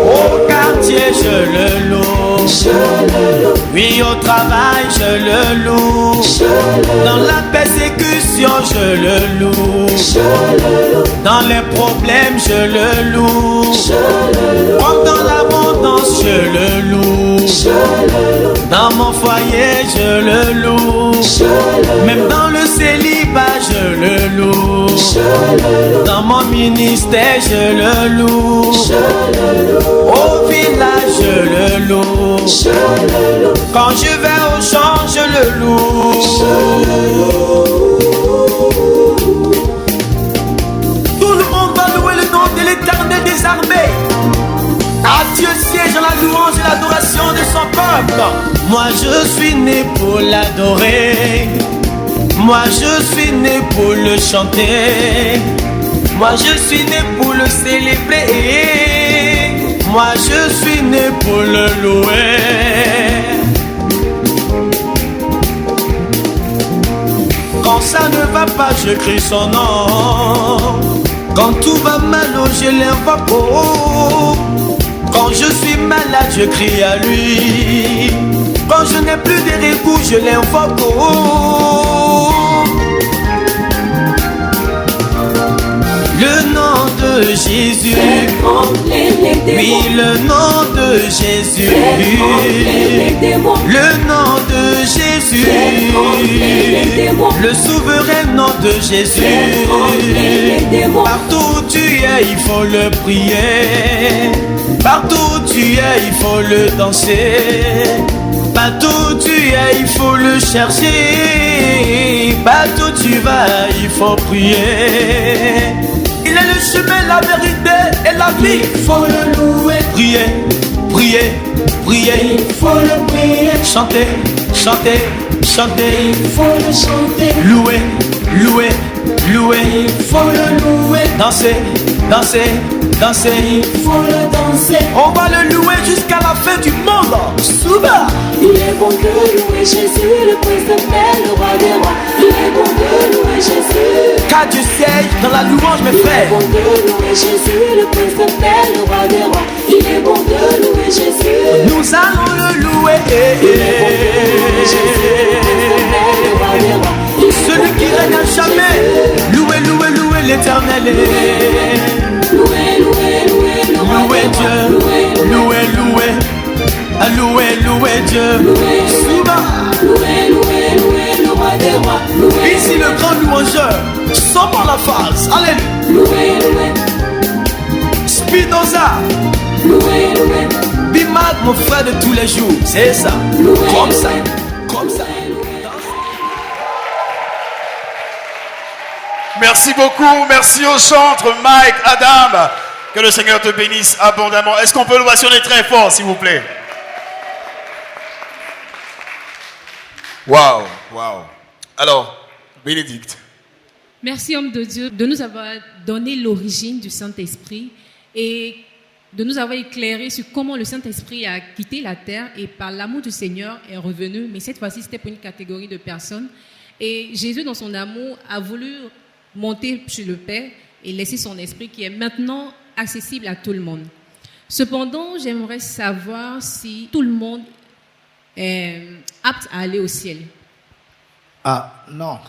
Au quartier, je le loue. Oui, au travail, je le loue. Dans la persécution, je le loue. Dans les problèmes, je le loue. Comme dans l'abondance, je le loue. Dans mon foyer, je le loue. Même dans le célibat, je le loue. Dans mon ministère, je le loue. Au village, je le loue. Quand je vais au champ, je le loue. Tout le monde va louer le nom de l'Éternel des armées. À Dieu siège dans la louange et l'adoration de son peuple. Moi je suis né pour l'adorer. Moi je suis né pour le chanter. Moi je suis né pour le célébrer. Moi je suis né pour le louer. Quand ça ne va pas, je crie son nom. Quand tout va mal, je l'invoque. Quand je suis malade, je crie à lui. Quand je n'ai plus de recours, je l'invoque. Le nom de Jésus, oui, le nom de Jésus, le nom de Jésus, le souverain nom de Jésus. Partout où tu es, il faut le prier. Partout où tu es, il faut le danser. Partout où tu es, il faut le chercher. Partout où tu vas, il faut prier. Il est le chemin, la vérité et la vie. Il faut le louer. Prier, prier, prier. Il faut le prier. Chanter, chanter, chanter. Il faut le chanter. Louer, louer, louer. Il faut le louer. Danser, danser, danser. Il faut le danser. On va le louer jusqu'à la fin du monde. Souba. Il est bon de louer Jésus, le prince de paix, le roi des rois. Il est bon de louer Jésus. Car Dieu siège dans la louange, mes frères. Il est bon de louer Jésus, le prince de paix, le roi des rois. Il est bon de louer Jésus. Nous allons le louer. Il est bon de louer Jésus, le prince de paix, le roi des rois. Celui qui règne à jamais. Louer, louer, louer l'Éternel. Louer, louer, louer le roi Louer des Dieu. rois. Louer, louer. Louer, louer Dieu. Louer, Souba. grand louangeur, sommes la phase. Alléluia. Loué, loué, Spinoza, loué, loué, Bimad, mon frère de tous les jours. C'est ça. Comme ça. Comme ça. Merci beaucoup, merci au centre, Mike, Adam. Que le Seigneur te bénisse abondamment. Est-ce qu'on peut l'ovationner très fort, s'il vous plaît? Waouh, waouh. Alors, Bénédicte. Merci, homme de Dieu, de nous avoir donné l'origine du Saint-Esprit et de nous avoir éclairé sur comment le Saint-Esprit a quitté la terre et par l'amour du Seigneur est revenu. Mais cette fois-ci, c'était pour une catégorie de personnes. Et Jésus, dans son amour, a voulu monter chez le Père et laisser son esprit qui est maintenant accessible à tout le monde. Cependant, j'aimerais savoir si tout le monde est apte à aller au ciel. Ah non,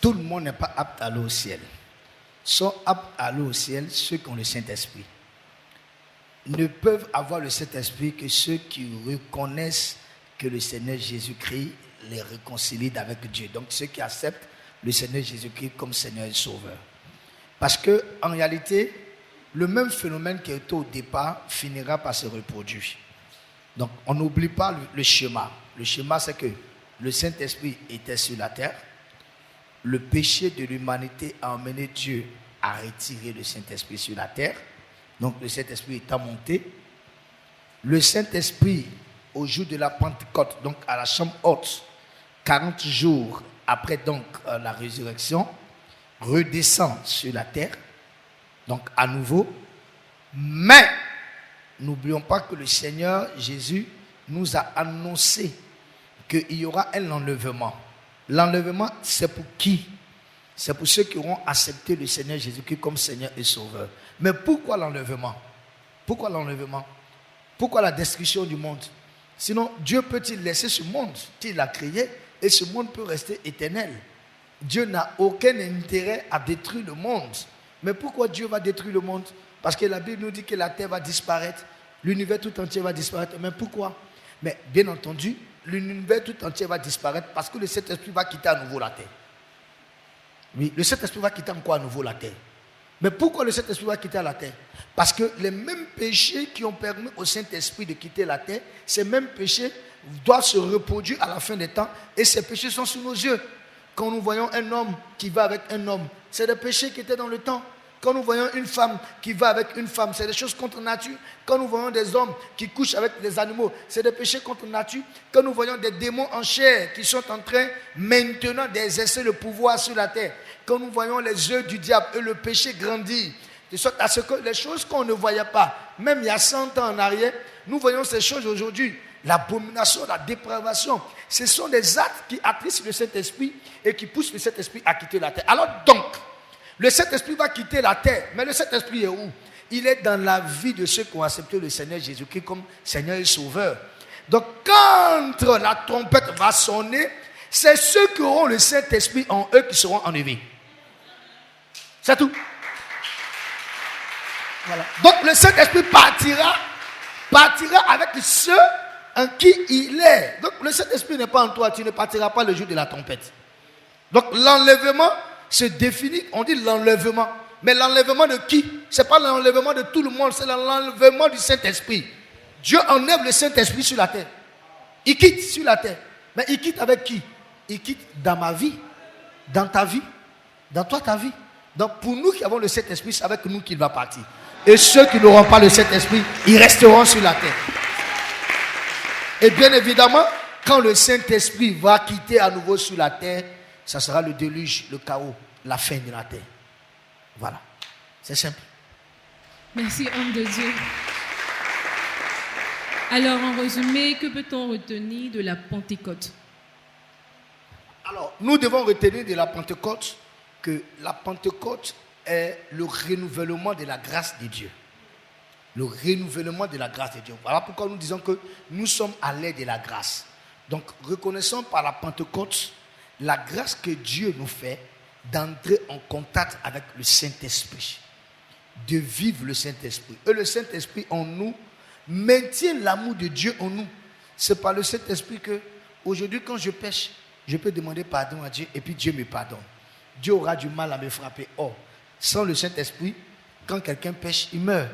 tout le monde n'est pas apte à aller au ciel. Sont aptes à aller au ciel ceux qui ont le Saint-Esprit. Ne peuvent avoir le Saint-Esprit que ceux qui reconnaissent que le Seigneur Jésus-Christ les réconcilie avec Dieu. Donc ceux qui acceptent le Seigneur Jésus-Christ comme Seigneur et Sauveur. Parce que en réalité, le même phénomène qui était au départ finira par se reproduire. Donc on n'oublie pas le schéma. Le schéma, c'est que le Saint-Esprit était sur la terre. Le péché de l'humanité a emmené Dieu à retirer le Saint-Esprit sur la terre. Donc le Saint-Esprit est monté. Le Saint-Esprit, au jour de la Pentecôte, donc à la chambre haute, 40 jours après donc la résurrection, redescend sur la terre, donc à nouveau. Mais n'oublions pas que le Seigneur Jésus nous a annoncé qu'il y aura un enlèvement. L'enlèvement, c'est pour qui? C'est pour ceux qui auront accepté le Seigneur Jésus-Christ comme Seigneur et Sauveur. Mais pourquoi l'enlèvement? Pourquoi l'enlèvement? Pourquoi la destruction du monde? Sinon, Dieu peut-il laisser ce monde qu'il a créé et ce monde peut rester éternel? Dieu n'a aucun intérêt à détruire le monde. Mais pourquoi Dieu va détruire le monde? Parce que la Bible nous dit que la terre va disparaître, l'univers tout entier va disparaître. Mais pourquoi? Mais bien entendu, l'univers tout entier va disparaître parce que le Saint-Esprit va quitter à nouveau la terre. Oui, le Saint-Esprit va quitter encore à nouveau la terre. Mais pourquoi le Saint-Esprit va quitter la terre? Parce que les mêmes péchés qui ont permis au Saint-Esprit de quitter la terre, ces mêmes péchés doivent se reproduire à la fin des temps et ces péchés sont sous nos yeux. Quand nous voyons un homme qui va avec un homme, c'est des péchés qui étaient dans le temps. Quand nous voyons une femme qui va avec une femme, c'est des choses contre nature. Quand nous voyons des hommes qui couchent avec des animaux, c'est des péchés contre nature. Quand nous voyons des démons en chair qui sont en train maintenant d'exercer le pouvoir sur la terre. Quand nous voyons les œuvres du diable et le péché grandir, de sorte à ce que les choses qu'on ne voyait pas, même il y a 100 ans en arrière, nous voyons ces choses aujourd'hui. L'abomination, la dépravation, ce sont des actes qui attristent le Saint-Esprit et qui poussent le Saint-Esprit à quitter la terre. Alors donc, le Saint-Esprit va quitter la terre, mais le Saint-Esprit est où? Il est dans la vie de ceux qui ont accepté le Seigneur Jésus-Christ comme Seigneur et Sauveur. Donc quand la trompette va sonner, c'est ceux qui auront le Saint-Esprit en eux qui seront enlevés. C'est tout. Voilà. Donc le Saint-Esprit partira avec ceux en qui il est. Donc le Saint-Esprit n'est pas en toi, tu ne partiras pas le jour de la trompette. Donc l'enlèvement se définit, on dit l'enlèvement. Mais l'enlèvement de qui? Ce n'est pas l'enlèvement de tout le monde, c'est l'enlèvement du Saint-Esprit. Dieu enlève le Saint-Esprit sur la terre. Il quitte sur la terre. Mais il quitte avec qui? Il quitte dans ma vie, dans ta vie, dans toi ta vie. Donc pour nous qui avons le Saint-Esprit, c'est avec nous qu'il va partir. Et ceux qui n'auront pas le Saint-Esprit, ils resteront sur la terre. Et bien évidemment, quand le Saint-Esprit va quitter à nouveau sur la terre, ça sera le déluge, le chaos, la fin de la terre. Voilà. C'est simple. Merci, homme de Dieu. Alors, en résumé, que peut-on retenir de la Pentecôte? Alors, nous devons retenir de la Pentecôte que la Pentecôte est le renouvellement de la grâce de Dieu. Le renouvellement de la grâce de Dieu. Voilà pourquoi nous disons que nous sommes à l'aide de la grâce. Donc, reconnaissons par la Pentecôte la grâce que Dieu nous fait d'entrer en contact avec le Saint-Esprit, de vivre le Saint-Esprit. Et le Saint-Esprit en nous maintient l'amour de Dieu en nous. C'est par le Saint-Esprit que aujourd'hui quand je pêche, je peux demander pardon à Dieu et puis Dieu me pardonne. Dieu aura du mal à me frapper. Or, sans le Saint-Esprit, quand quelqu'un pêche, il meurt.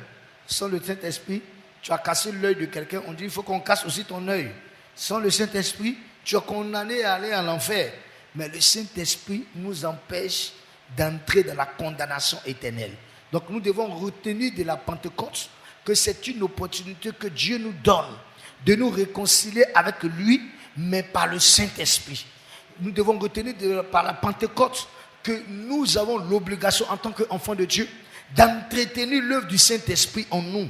Sans le Saint-Esprit, tu as cassé l'œil de quelqu'un, on dit il faut qu'on casse aussi ton œil. Sans le Saint-Esprit, tu es condamné à aller à l'enfer. Mais le Saint-Esprit nous empêche d'entrer dans la condamnation éternelle. Donc nous devons retenir de la Pentecôte que c'est une opportunité que Dieu nous donne de nous réconcilier avec lui, mais par le Saint-Esprit. Nous devons retenir par la Pentecôte que nous avons l'obligation en tant qu'enfants de Dieu d'entretenir l'œuvre du Saint-Esprit en nous,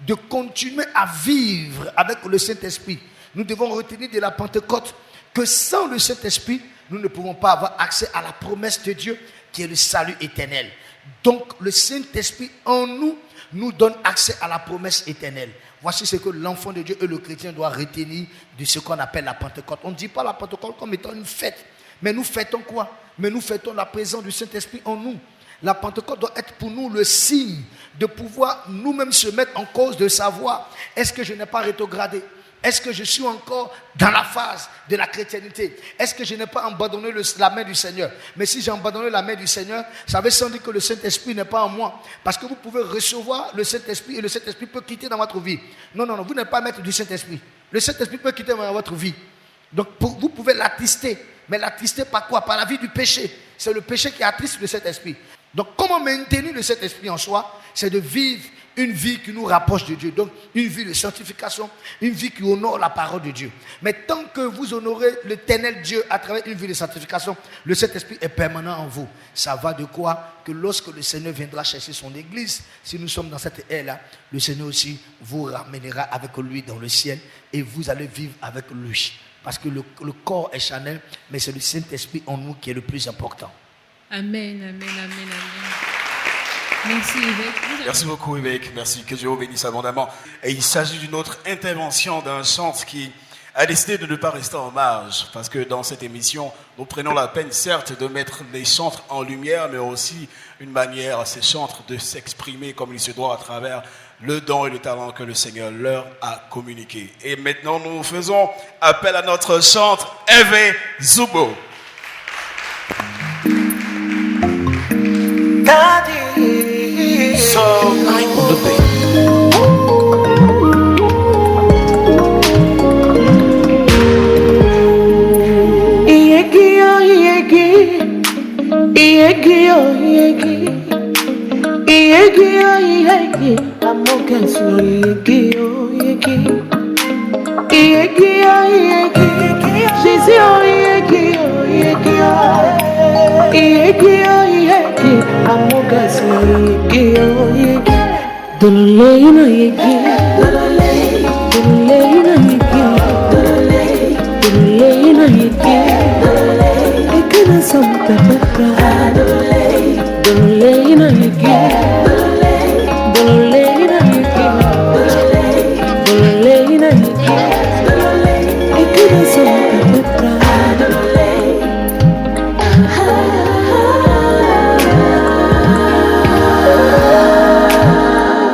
de continuer à vivre avec le Saint-Esprit. Nous devons retenir de la Pentecôte que sans le Saint-Esprit, nous ne pouvons pas avoir accès à la promesse de Dieu qui est le salut éternel. Donc le Saint-Esprit en nous nous donne accès à la promesse éternelle. Voici ce que l'enfant de Dieu et le chrétien doit retenir de ce qu'on appelle la Pentecôte. On ne dit pas la Pentecôte comme étant une fête. Mais nous fêtons quoi? Mais nous fêtons la présence du Saint-Esprit en nous. La Pentecôte doit être pour nous le signe de pouvoir nous-mêmes se mettre en cause, de savoir est-ce que je n'ai pas rétrogradé? Est-ce que je suis encore dans la phase de la chrétienté? Est-ce que je n'ai pas abandonné la main du Seigneur? Mais si j'ai abandonné la main du Seigneur, ça veut sans dire que le Saint-Esprit n'est pas en moi. Parce que vous pouvez recevoir le Saint-Esprit et le Saint-Esprit peut quitter dans votre vie. Non, vous n'êtes pas maître du Saint-Esprit. Le Saint-Esprit peut quitter dans votre vie. Donc vous pouvez l'attrister. Mais l'attrister par quoi? Par la vie du péché. C'est le péché qui attriste le Saint-Esprit. Donc comment maintenir le Saint-Esprit en soi? C'est de vivre une vie qui nous rapproche de Dieu. Donc une vie de sanctification, une vie qui honore la parole de Dieu. Mais tant que vous honorez l'éternel Dieu à travers une vie de sanctification, le Saint-Esprit est permanent en vous. Ça va de quoi? Que lorsque le Seigneur viendra chercher son église, si nous sommes dans cette ère-là, le Seigneur aussi vous ramènera avec lui dans le ciel et vous allez vivre avec lui. Parce que le corps est charnel, mais c'est le Saint-Esprit en nous qui est le plus important. Amen, amen, amen, amen. Merci Yvette. Merci beaucoup Yvette, merci, que Dieu vous bénisse abondamment. Et il s'agit d'une autre intervention d'un chantre qui a décidé de ne pas rester en marge, parce que dans cette émission, nous prenons la peine certes de mettre les chantres en lumière, mais aussi une manière à ces chantres de s'exprimer comme il se doit à travers le don et le talent que le Seigneur leur a communiqué. Et maintenant, nous faisons appel à notre chantre Eve Zubo. Daddy, so I'm on the beat.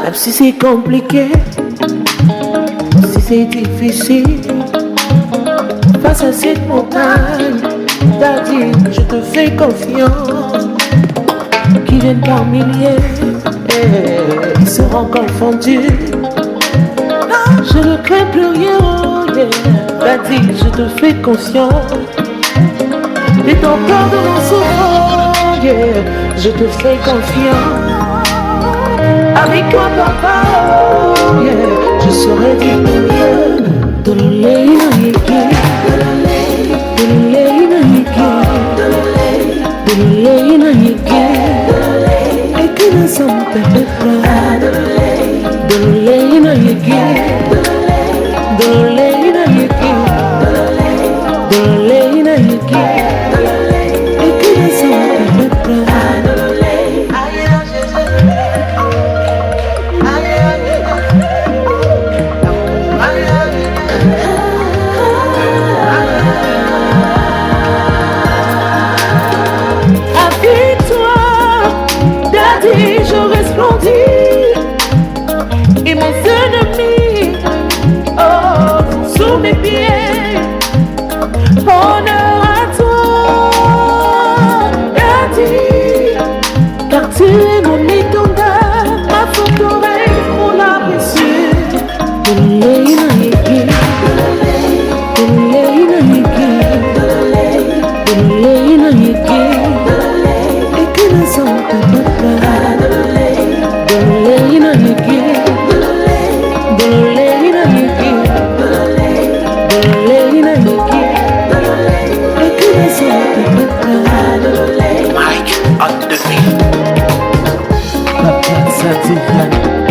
Même si c'est compliqué, si c'est difficile, face à cette montagne, t'as dit que je te fais confiance, qui viennent par milliers, et ils seront confondus. Je ne crains plus rien, yeah. T'as dit que je te fais confiance, et ton corps de mon souffrant, yeah. Je te fais confiance. Avec toi papa, yeah. Je serai digne. Dololeina yeki, dololeina yeki, dololeina yeki, et que nous sommes perfects. Dololeina yeki, dololeina yeki, dololeina yeki, et que nous sommes perfects.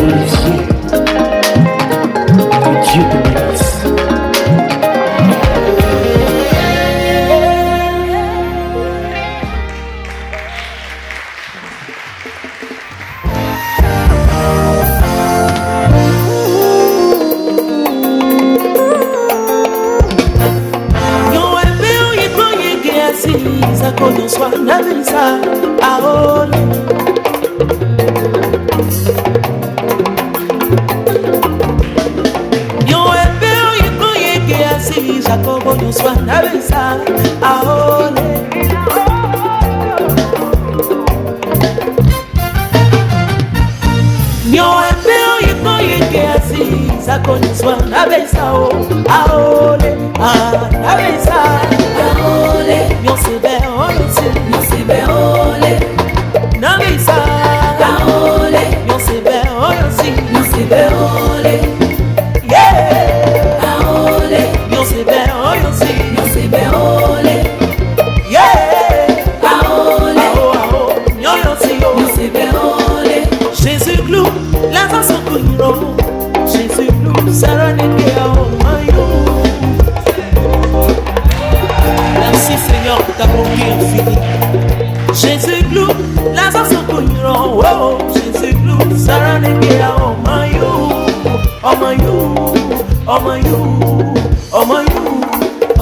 policier. Que Dieu te bénisse. Kono swa na visa aole. Yo ebe oye koye ke asi Jacobo yo swa na visa aole. Yo ebe oye koye ke asi Jacobo swa na visa aole. Na visa aole. Yo sebe Ole, Navisa, Ole, Yosebe, Yosebe, Ole, yeah, Ole, Yosebe, Yosebe, Ole, yeah, Ole, Yosebe, Ole, Jésus glou, la façon couleur, Jésus glou, Sarah n'est pas au maillot. Merci Seigneur pour ta bonté infinie. Jésus glou, la façon couleur, oh, Jésus glou, Sarah n'est pas au maillot, oh maillot, oh maillot, oh maillot,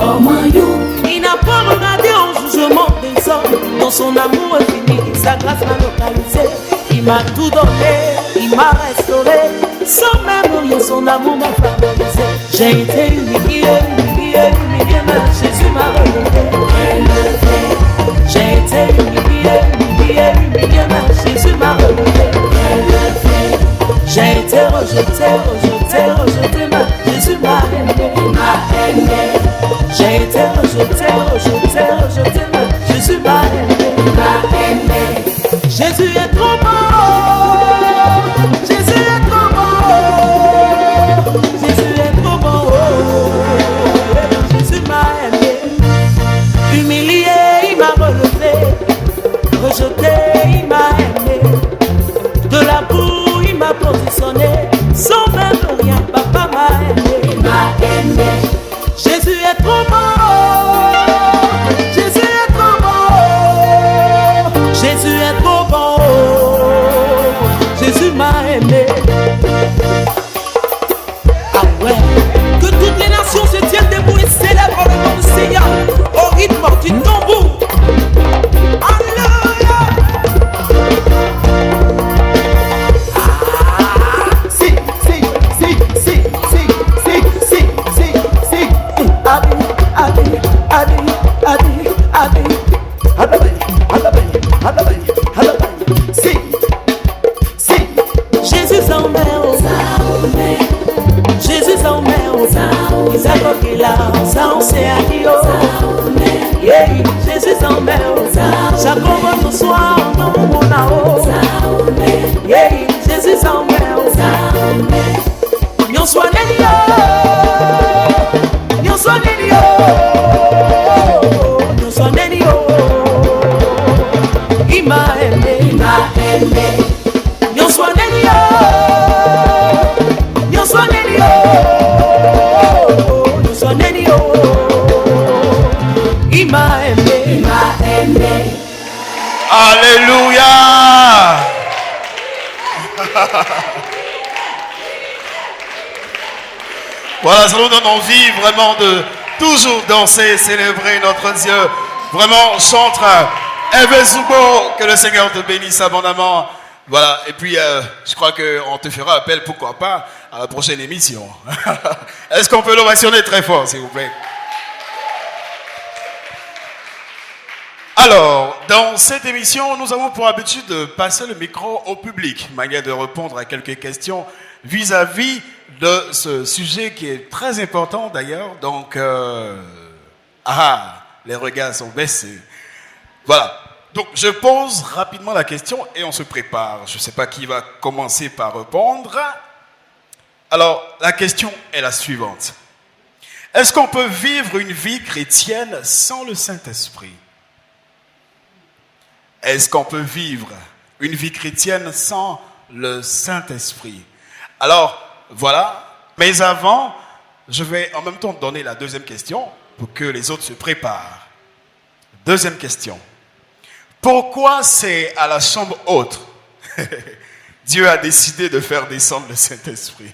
oh maillot. Il n'a pas regardé au jugement des hommes, dans son amour infini, sa grâce m'a localisé. Il m'a tout donné, il m'a restauré, sans même rien, son amour m'a favorisé. J'ai été humilié, mais Jésus m'a relevé. J'ai été humilié, mais Jésus m'a relevé. J'ai été rejeté, mais Jésus m'a aimé. J'ai été rejeté, mais Jésus m'a aimé. Jésus est trop beau, Jésus est trop beau, Jésus est trop beau, Jésus m'a aimé. Humilié, il m'a relevé, rejeté, il m'a aimé. De la boue, il m'a positionné, sans même rien, papa m'a aimé. Il m'a aimé. Jésus est trop beau, Jésus est trop beau, Jésus est trop beau, Jésus m'a aimé. Ah ouais, que toutes les nations se tiennent debout et célèbrent le nom du Seigneur au rythme du tambour. Alléluia. Si. Jésus en mer, Jésus en mer, ils accoquent là, ça on sait à Dio. Jésus en mer, Jacob au soir, non mon nao. Jésus en mer, yon soit Nélio, yon soit Nélio, yon soit Nélio. Il m'a aimé, yon soit Nélio, yon soit Nélio, yon soit Nélio. Il m'a aimé, Alléluia. Voilà, ça nous donne envie vraiment de toujours danser, célébrer notre Dieu. Vraiment, chantre Evezubo, que le Seigneur te bénisse abondamment. Voilà, et puis je crois qu'on te fera appel, pourquoi pas, à la prochaine émission. Est-ce qu'on peut l'ovationner très fort, s'il vous plaît? Alors, dans cette émission, nous avons pour habitude de passer le micro au public, manière de répondre à quelques questions vis-à-vis de ce sujet qui est très important d'ailleurs. Donc, les regards sont baissés. Voilà. Donc, je pose rapidement la question et on se prépare. Je ne sais pas qui va commencer par répondre. Alors, la question est la suivante. Est-ce qu'on peut vivre une vie chrétienne sans le Saint-Esprit? Est-ce qu'on peut vivre une vie chrétienne sans le Saint-Esprit. Alors, voilà. Mais avant, je vais en même temps donner la deuxième question pour que les autres se préparent. Deuxième question. Pourquoi c'est à la chambre haute Dieu a décidé de faire descendre le Saint-Esprit?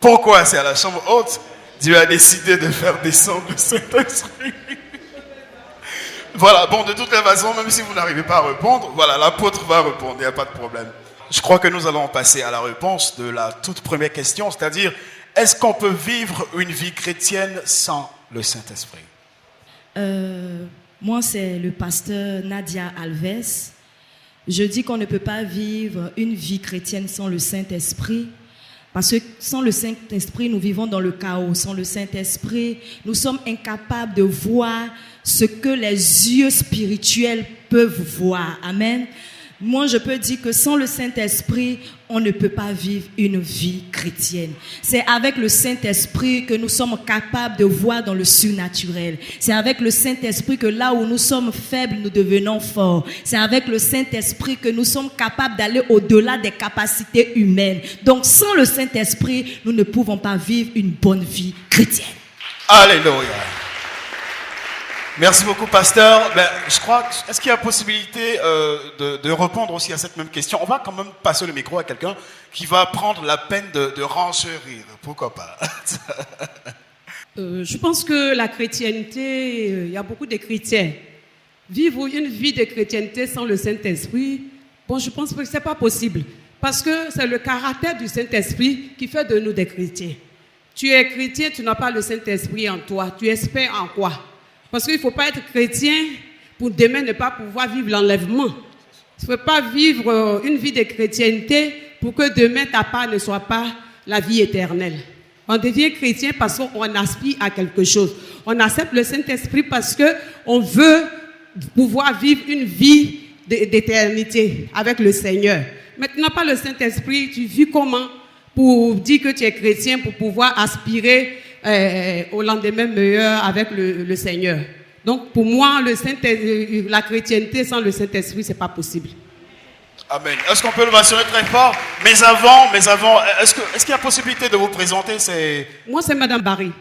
Pourquoi c'est à la chambre haute Dieu a décidé de faire descendre le Saint-Esprit? Voilà, bon, de toutes les façons, même si vous n'arrivez pas à répondre, voilà, l'apôtre va répondre, il n'y a pas de problème. Je crois que nous allons passer à la réponse de la toute première question, c'est-à-dire, est-ce qu'on peut vivre une vie chrétienne sans le Saint-Esprit? Moi, c'est le pasteur Nadia Alves. Je dis qu'on ne peut pas vivre une vie chrétienne sans le Saint-Esprit. Parce que sans le Saint-Esprit, nous vivons dans le chaos. Sans le Saint-Esprit, nous sommes incapables de voir ce que les yeux spirituels peuvent voir. Amen. Moi, je peux dire que sans le Saint-Esprit, on ne peut pas vivre une vie chrétienne. C'est avec le Saint-Esprit que nous sommes capables de voir dans le surnaturel. C'est avec le Saint-Esprit que là où nous sommes faibles, nous devenons forts. C'est avec le Saint-Esprit que nous sommes capables d'aller au-delà des capacités humaines. Donc, sans le Saint-Esprit, nous ne pouvons pas vivre une bonne vie chrétienne. Alléluia. Merci beaucoup, pasteur. Je crois, est-ce qu'il y a possibilité de répondre aussi à cette même question? On va quand même passer le micro à quelqu'un qui va prendre la peine de renchérir. Pourquoi pas? Je pense que la chrétienté, il y a beaucoup de chrétiens. Vivre une vie de chrétienté sans le Saint-Esprit, bon, je pense que ce n'est pas possible. Parce que c'est le caractère du Saint-Esprit qui fait de nous des chrétiens. Tu es chrétien, tu n'as pas le Saint-Esprit en toi. Tu espères en quoi? Parce qu'il ne faut pas être chrétien pour demain ne pas pouvoir vivre l'enlèvement. Il ne faut pas vivre une vie de chrétienté pour que demain ta part ne soit pas la vie éternelle. On devient chrétien parce qu'on aspire à quelque chose. On accepte le Saint-Esprit parce qu'on veut pouvoir vivre une vie d'éternité avec le Seigneur. Maintenant, pas le Saint-Esprit, tu vis comment pour dire que tu es chrétien, pour pouvoir aspirer au lendemain meilleur avec le Seigneur. Donc, pour moi, la chrétienté sans le Saint-Esprit, ce n'est pas possible. Amen. Est-ce qu'on peut le mentionner très fort? Mais avant, est-ce qu'il y a possibilité de vous présenter? Moi, c'est Madame Barry.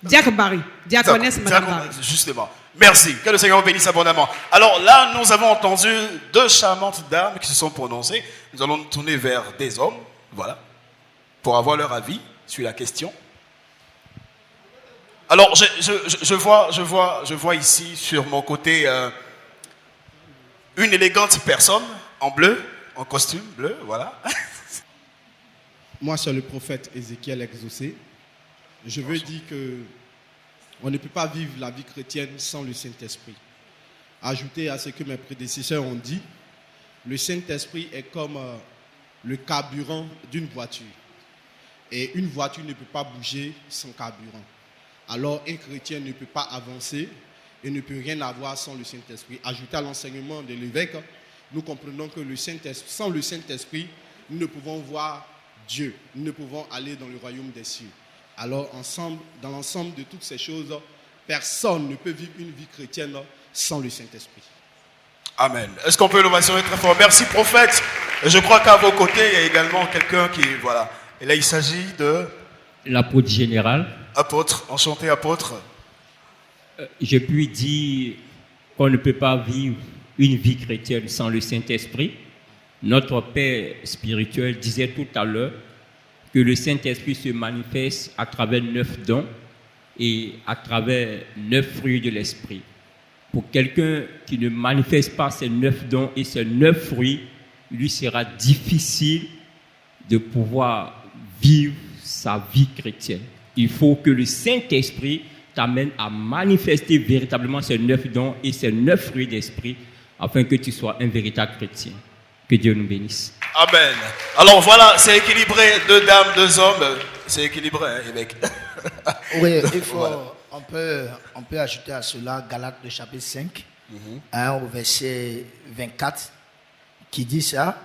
Diacre Barry. Diaconesse Madame Barry. Justement. Merci. Que le Seigneur vous bénisse abondamment. Alors là, nous avons entendu deux charmantes dames qui se sont prononcées. Nous allons nous tourner vers des hommes, voilà, pour avoir leur avis sur la question. Alors, je vois ici, sur mon côté, une élégante personne, en bleu, en costume bleu, voilà. Moi, c'est le prophète Ézéchiel exaucé. Je veux dire que on ne peut pas vivre la vie chrétienne sans le Saint-Esprit. Ajouter à ce que mes prédécesseurs ont dit, le Saint-Esprit est comme le carburant d'une voiture. Et une voiture ne peut pas bouger sans carburant. Alors, un chrétien ne peut pas avancer et ne peut rien avoir sans le Saint-Esprit. Ajouté à l'enseignement de l'évêque, nous comprenons que sans le Saint-Esprit, nous ne pouvons voir Dieu. Nous ne pouvons aller dans le royaume des cieux. Alors, dans l'ensemble de toutes ces choses, personne ne peut vivre une vie chrétienne sans le Saint-Esprit. Amen. Est-ce qu'on peut le mentionner très fort? Merci, prophète. Je crois qu'à vos côtés, il y a également quelqu'un qui... Voilà. Et là, il s'agit de... L'apôtre général. Apôtre, enchanté apôtre. Je puis dire qu'on ne peut pas vivre une vie chrétienne sans le Saint-Esprit. Notre Père spirituel disait tout à l'heure que le Saint-Esprit se manifeste à travers 9 dons et à travers 9 fruits de l'Esprit. Pour quelqu'un qui ne manifeste pas ces 9 dons et ces 9 fruits, lui sera difficile de pouvoir vivre sa vie chrétienne. Il faut que le Saint-Esprit t'amène à manifester véritablement ces 9 dons et ces 9 fruits d'esprit afin que tu sois un véritable chrétien. Que Dieu nous bénisse. Amen. Alors voilà, c'est équilibré, 2 dames, 2 hommes. C'est équilibré, hein, évêque. Oui, il faut, voilà. on peut ajouter à cela Galates le chapitre 5, au verset 24, qui dit ça.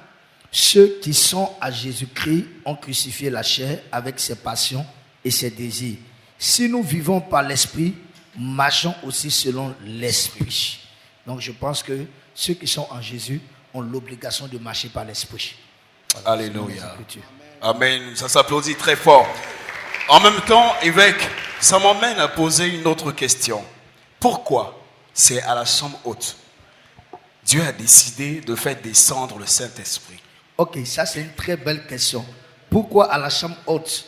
Ceux qui sont à Jésus-Christ ont crucifié la chair avec ses passions et ses désirs. Si nous vivons par l'esprit, marchons aussi selon l'esprit. Donc je pense que ceux qui sont en Jésus ont l'obligation de marcher par l'esprit. Alléluia. Amen. Ça s'applaudit très fort. En même temps, évêque, ça m'emmène à poser une autre question. Pourquoi c'est à la chambre haute Dieu a décidé de faire descendre le Saint-Esprit? Ok, ça c'est une très belle question. Pourquoi à la chambre haute?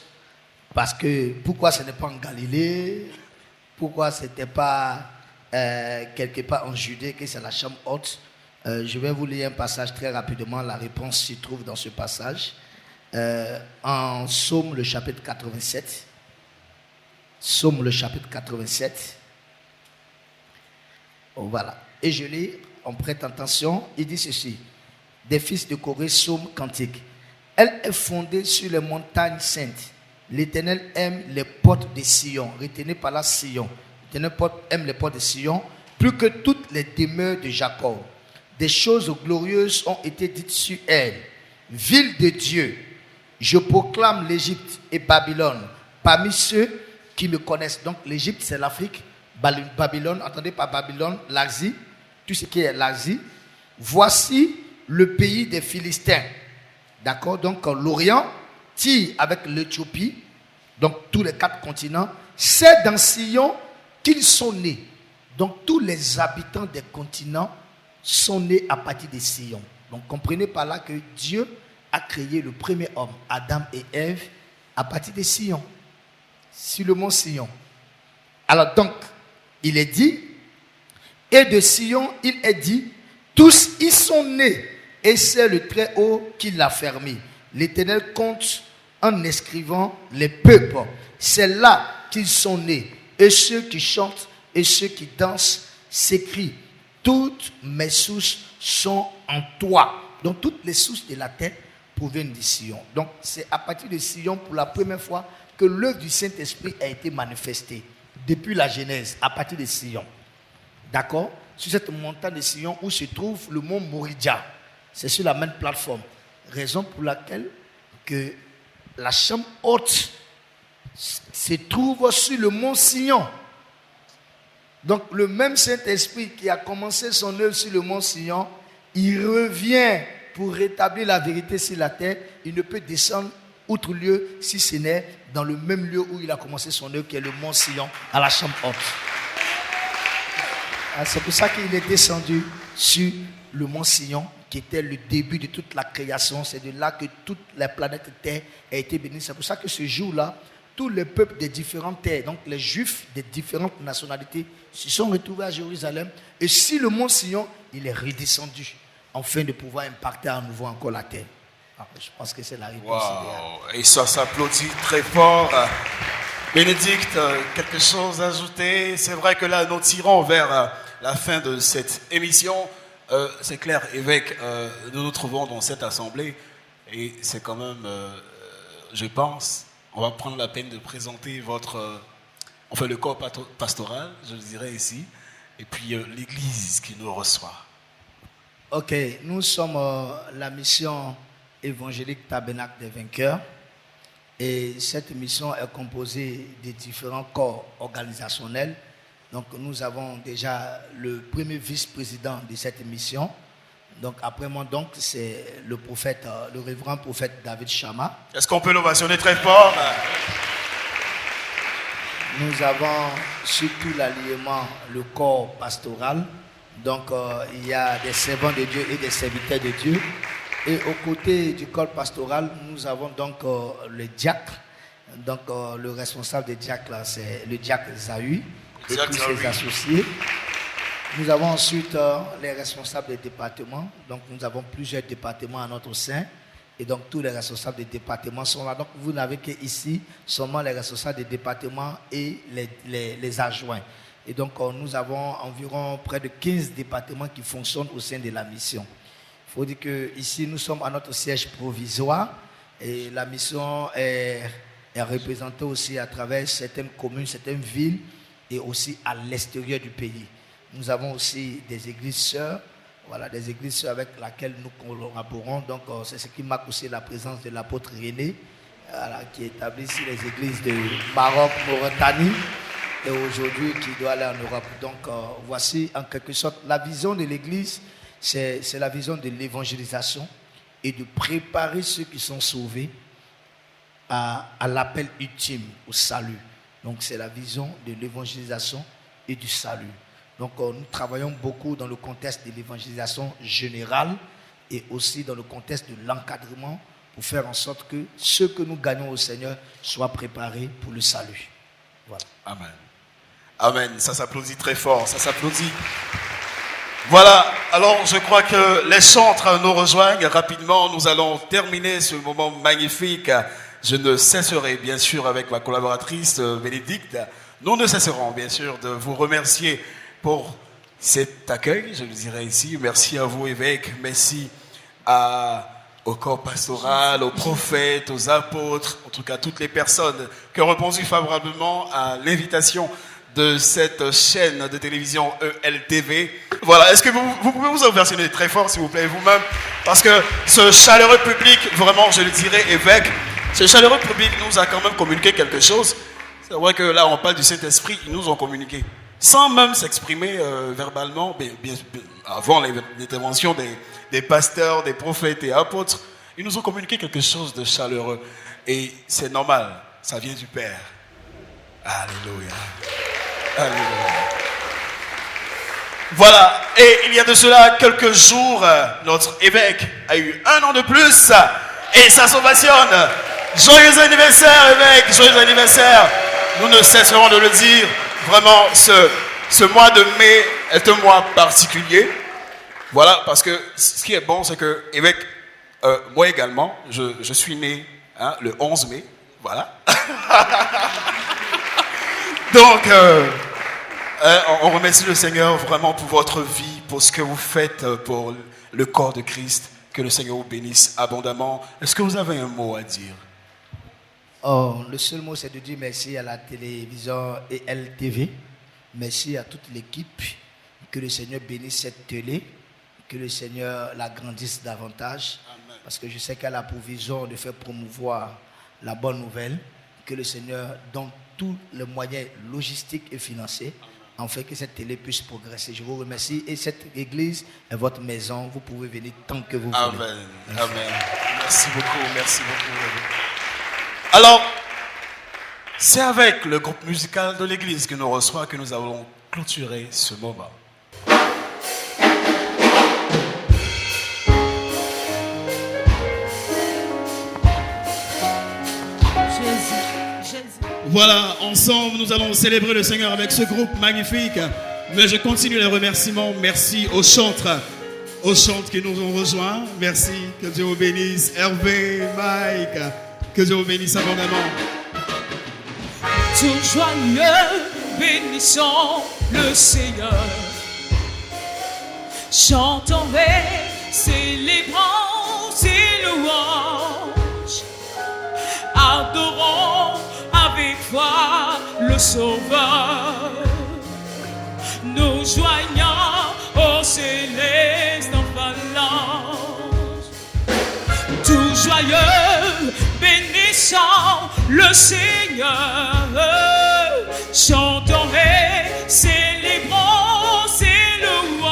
Parce que pourquoi ce n'est pas en Galilée? Pourquoi ce n'était pas quelque part en Judée que c'est la chambre haute? Je vais vous lire un passage très rapidement. La réponse s'y trouve dans ce passage. En Psaume le chapitre 87. Psaume le chapitre 87. Oh, voilà. Et je lis, on prête attention, il dit ceci. Des fils de Corée, psaume cantique. Elle est fondée sur les montagnes saintes. L'Éternel aime les portes de Sion. Retenez par là Sion. L'Éternel aime les portes de Sion plus que toutes les demeures de Jacob. Des choses glorieuses ont été dites sur elle. Ville de Dieu, je proclame l'Égypte et Babylone parmi ceux qui me connaissent. Donc l'Égypte c'est l'Afrique. Babylone, entendez par Babylone, l'Asie, tout ce qui est l'Asie. Voici le pays des Philistins. D'accord? Donc l'Orient tire avec l'Éthiopie, donc tous les 4 continents. C'est dans Sion qu'ils sont nés. Donc tous les habitants des continents sont nés à partir de Sion. Donc comprenez par là que Dieu a créé le premier homme, Adam et Ève, à partir de Sion, sur le mont Sion. Alors donc, il est dit, et de Sion, il est dit, tous y sont nés, et c'est le Très-Haut qui l'a fermé. L'Éternel compte en inscrivant les peuples. C'est là qu'ils sont nés. Et ceux qui chantent et ceux qui dansent s'écrient. Toutes mes sources sont en toi. Donc toutes les sources de la terre proviennent de Sion. Donc c'est à partir de Sion pour la première fois que l'œuvre du Saint-Esprit a été manifestée. Depuis la Genèse, à partir de Sion. D'accord? Sur cette montagne de Sion où se trouve le mont Moridja. C'est sur la même plateforme. Raison pour laquelle que la chambre haute se trouve sur le mont Sion. Donc le même Saint-Esprit qui a commencé son œuvre sur le mont Sion, il revient pour rétablir la vérité sur la terre. Il ne peut descendre outre lieu si ce n'est dans le même lieu où il a commencé son œuvre, qui est le mont Sion, à la chambre haute. C'est pour ça qu'il est descendu sur le mont Sion, qui était le début de toute la création. C'est de là que toute la planète Terre a été bénie. C'est pour ça que ce jour-là, tous les peuples des différentes terres, donc les Juifs des différentes nationalités, se sont retrouvés à Jérusalem. Et sur le mont Sion, il est redescendu, afin de pouvoir impacter à nouveau encore la terre. Je pense que c'est la réponse idéale. Et ça s'applaudit très fort. Bénédicte, quelque chose à ajouter? C'est vrai que là, nous tirons vers la fin de cette émission. C'est clair, évêque, nous nous trouvons dans cette assemblée et c'est quand même, je pense, on va prendre la peine de présenter le corps pastoral, je le dirais ici, et puis l'église qui nous reçoit. Ok, nous sommes la mission évangélique Tabernacle des Vainqueurs. Et cette mission est composée de différents corps organisationnels. Donc nous avons déjà le premier vice-président de cette mission. Donc après moi, donc, c'est le prophète, le révérend prophète David Chama. Est-ce qu'on peut l'ovationner très fort? Nous avons surtout l'alliement, le corps pastoral. Donc il y a des servants de Dieu et des serviteurs de Dieu. Et aux côtés du corps pastoral, nous avons donc le diacre. Donc le responsable des diacres, c'est le diacre Zahui et tous ses associés. Nous avons ensuite les responsables des départements. Donc nous avons plusieurs départements à notre sein. Et donc tous les responsables des départements sont là. Donc vous n'avez qu'ici seulement les responsables des départements et les adjoints. Et donc nous avons environ près de 15 départements qui fonctionnent au sein de la mission. Il faut dire qu'ici, nous sommes à notre siège provisoire et la mission est représentée aussi à travers certaines communes, certaines villes et aussi à l'extérieur du pays. Nous avons aussi des églises sœurs, voilà, des églises sœurs avec lesquelles nous collaborons. Donc, c'est ce qui marque aussi la présence de l'apôtre René, voilà, qui établit ici les églises de Maroc, Mauritanie et aujourd'hui qui doit aller en Europe. Donc, voici en quelque sorte la vision de l'église. C'est la vision de l'évangélisation et de préparer ceux qui sont sauvés à l'appel ultime, au salut. Donc c'est la vision de l'évangélisation et du salut. Donc nous travaillons beaucoup dans le contexte de l'évangélisation générale et aussi dans le contexte de l'encadrement pour faire en sorte que ceux que nous gagnons au Seigneur soient préparés pour le salut. Voilà. Amen. Amen. Ça s'applaudit très fort. Ça s'applaudit. Voilà. Alors, je crois que les chantres nous rejoignent rapidement. Nous allons terminer ce moment magnifique. Je ne cesserai, bien sûr, avec ma collaboratrice Bénédicte, nous ne cesserons, bien sûr, de vous remercier pour cet accueil, je le dirais ici. Merci à vous, évêque. Merci au corps pastoral, aux prophètes, aux apôtres, en tout cas toutes les personnes qui ont répondu favorablement à l'invitation de cette chaîne de télévision ELTV. Voilà, est-ce que vous pouvez vous ovationner très fort, s'il vous plaît, vous-même? Parce que ce chaleureux public, vraiment, je le dirais, évêque, ce chaleureux public nous a quand même communiqué quelque chose. C'est vrai que là, on parle du Saint-Esprit, ils nous ont communiqué. Sans même s'exprimer verbalement, bien, avant l'intervention des pasteurs, des prophètes et apôtres, ils nous ont communiqué quelque chose de chaleureux. Et c'est normal, ça vient du Père. Alléluia. Alléluia. Voilà, et il y a de cela quelques jours, notre évêque a eu 1 an de plus et ça s'ovationne. Joyeux anniversaire, évêque, joyeux anniversaire. Nous ne cesserons de le dire. Vraiment, ce mois de mai est un mois particulier. Voilà, parce que ce qui est bon, c'est que, évêque, moi également, je suis né le 11 mai. Voilà. Donc, on remercie le Seigneur vraiment pour votre vie, pour ce que vous faites pour le corps de Christ. Que le Seigneur vous bénisse abondamment. Est-ce que vous avez un mot à dire? Oh, le seul mot, c'est de dire merci à la télévision ELTV. Merci à toute l'équipe. Que le Seigneur bénisse cette télé. Que le Seigneur l'agrandisse davantage. Amen. Parce que je sais qu'elle a pour vision de faire promouvoir la bonne nouvelle. Que le Seigneur donne tous les moyens logistiques et financiers afin que cette télé puisse progresser. Je vous remercie. Et cette église est votre maison. Vous pouvez venir tant que vous voulez. Amen. Merci. Amen. Merci beaucoup. Merci beaucoup. Alors, c'est avec le groupe musical de l'église qui nous reçoit que nous allons clôturer ce moment. Voilà, ensemble, nous allons célébrer le Seigneur avec ce groupe magnifique. Mais je continue les remerciements. Merci aux chantres qui nous ont rejoints. Merci, que Dieu vous bénisse. Hervé, Mike, que Dieu vous bénisse abondamment. Tout joyeux, bénissons le Seigneur. Chantons et célébrons ses louanges. Adorons avec foi le Sauveur. Nous joignons au céleste en phalange. Tout joyeux, bénissons le Seigneur. Chantons et célébrons ses louanges.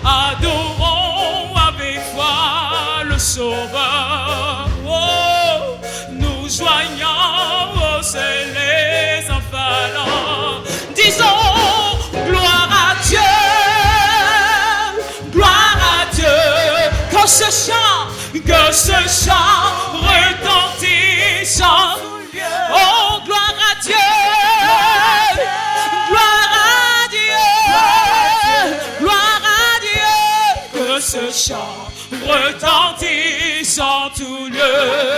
Adorons avec foi le Sauveur. Oh, nous joignons au céleste en phalange. Disons gloire à Dieu, que ce chant retentisse. Oh, gloire à Dieu, gloire à Dieu, gloire à Dieu, que ce chant retentisse en tout lieu.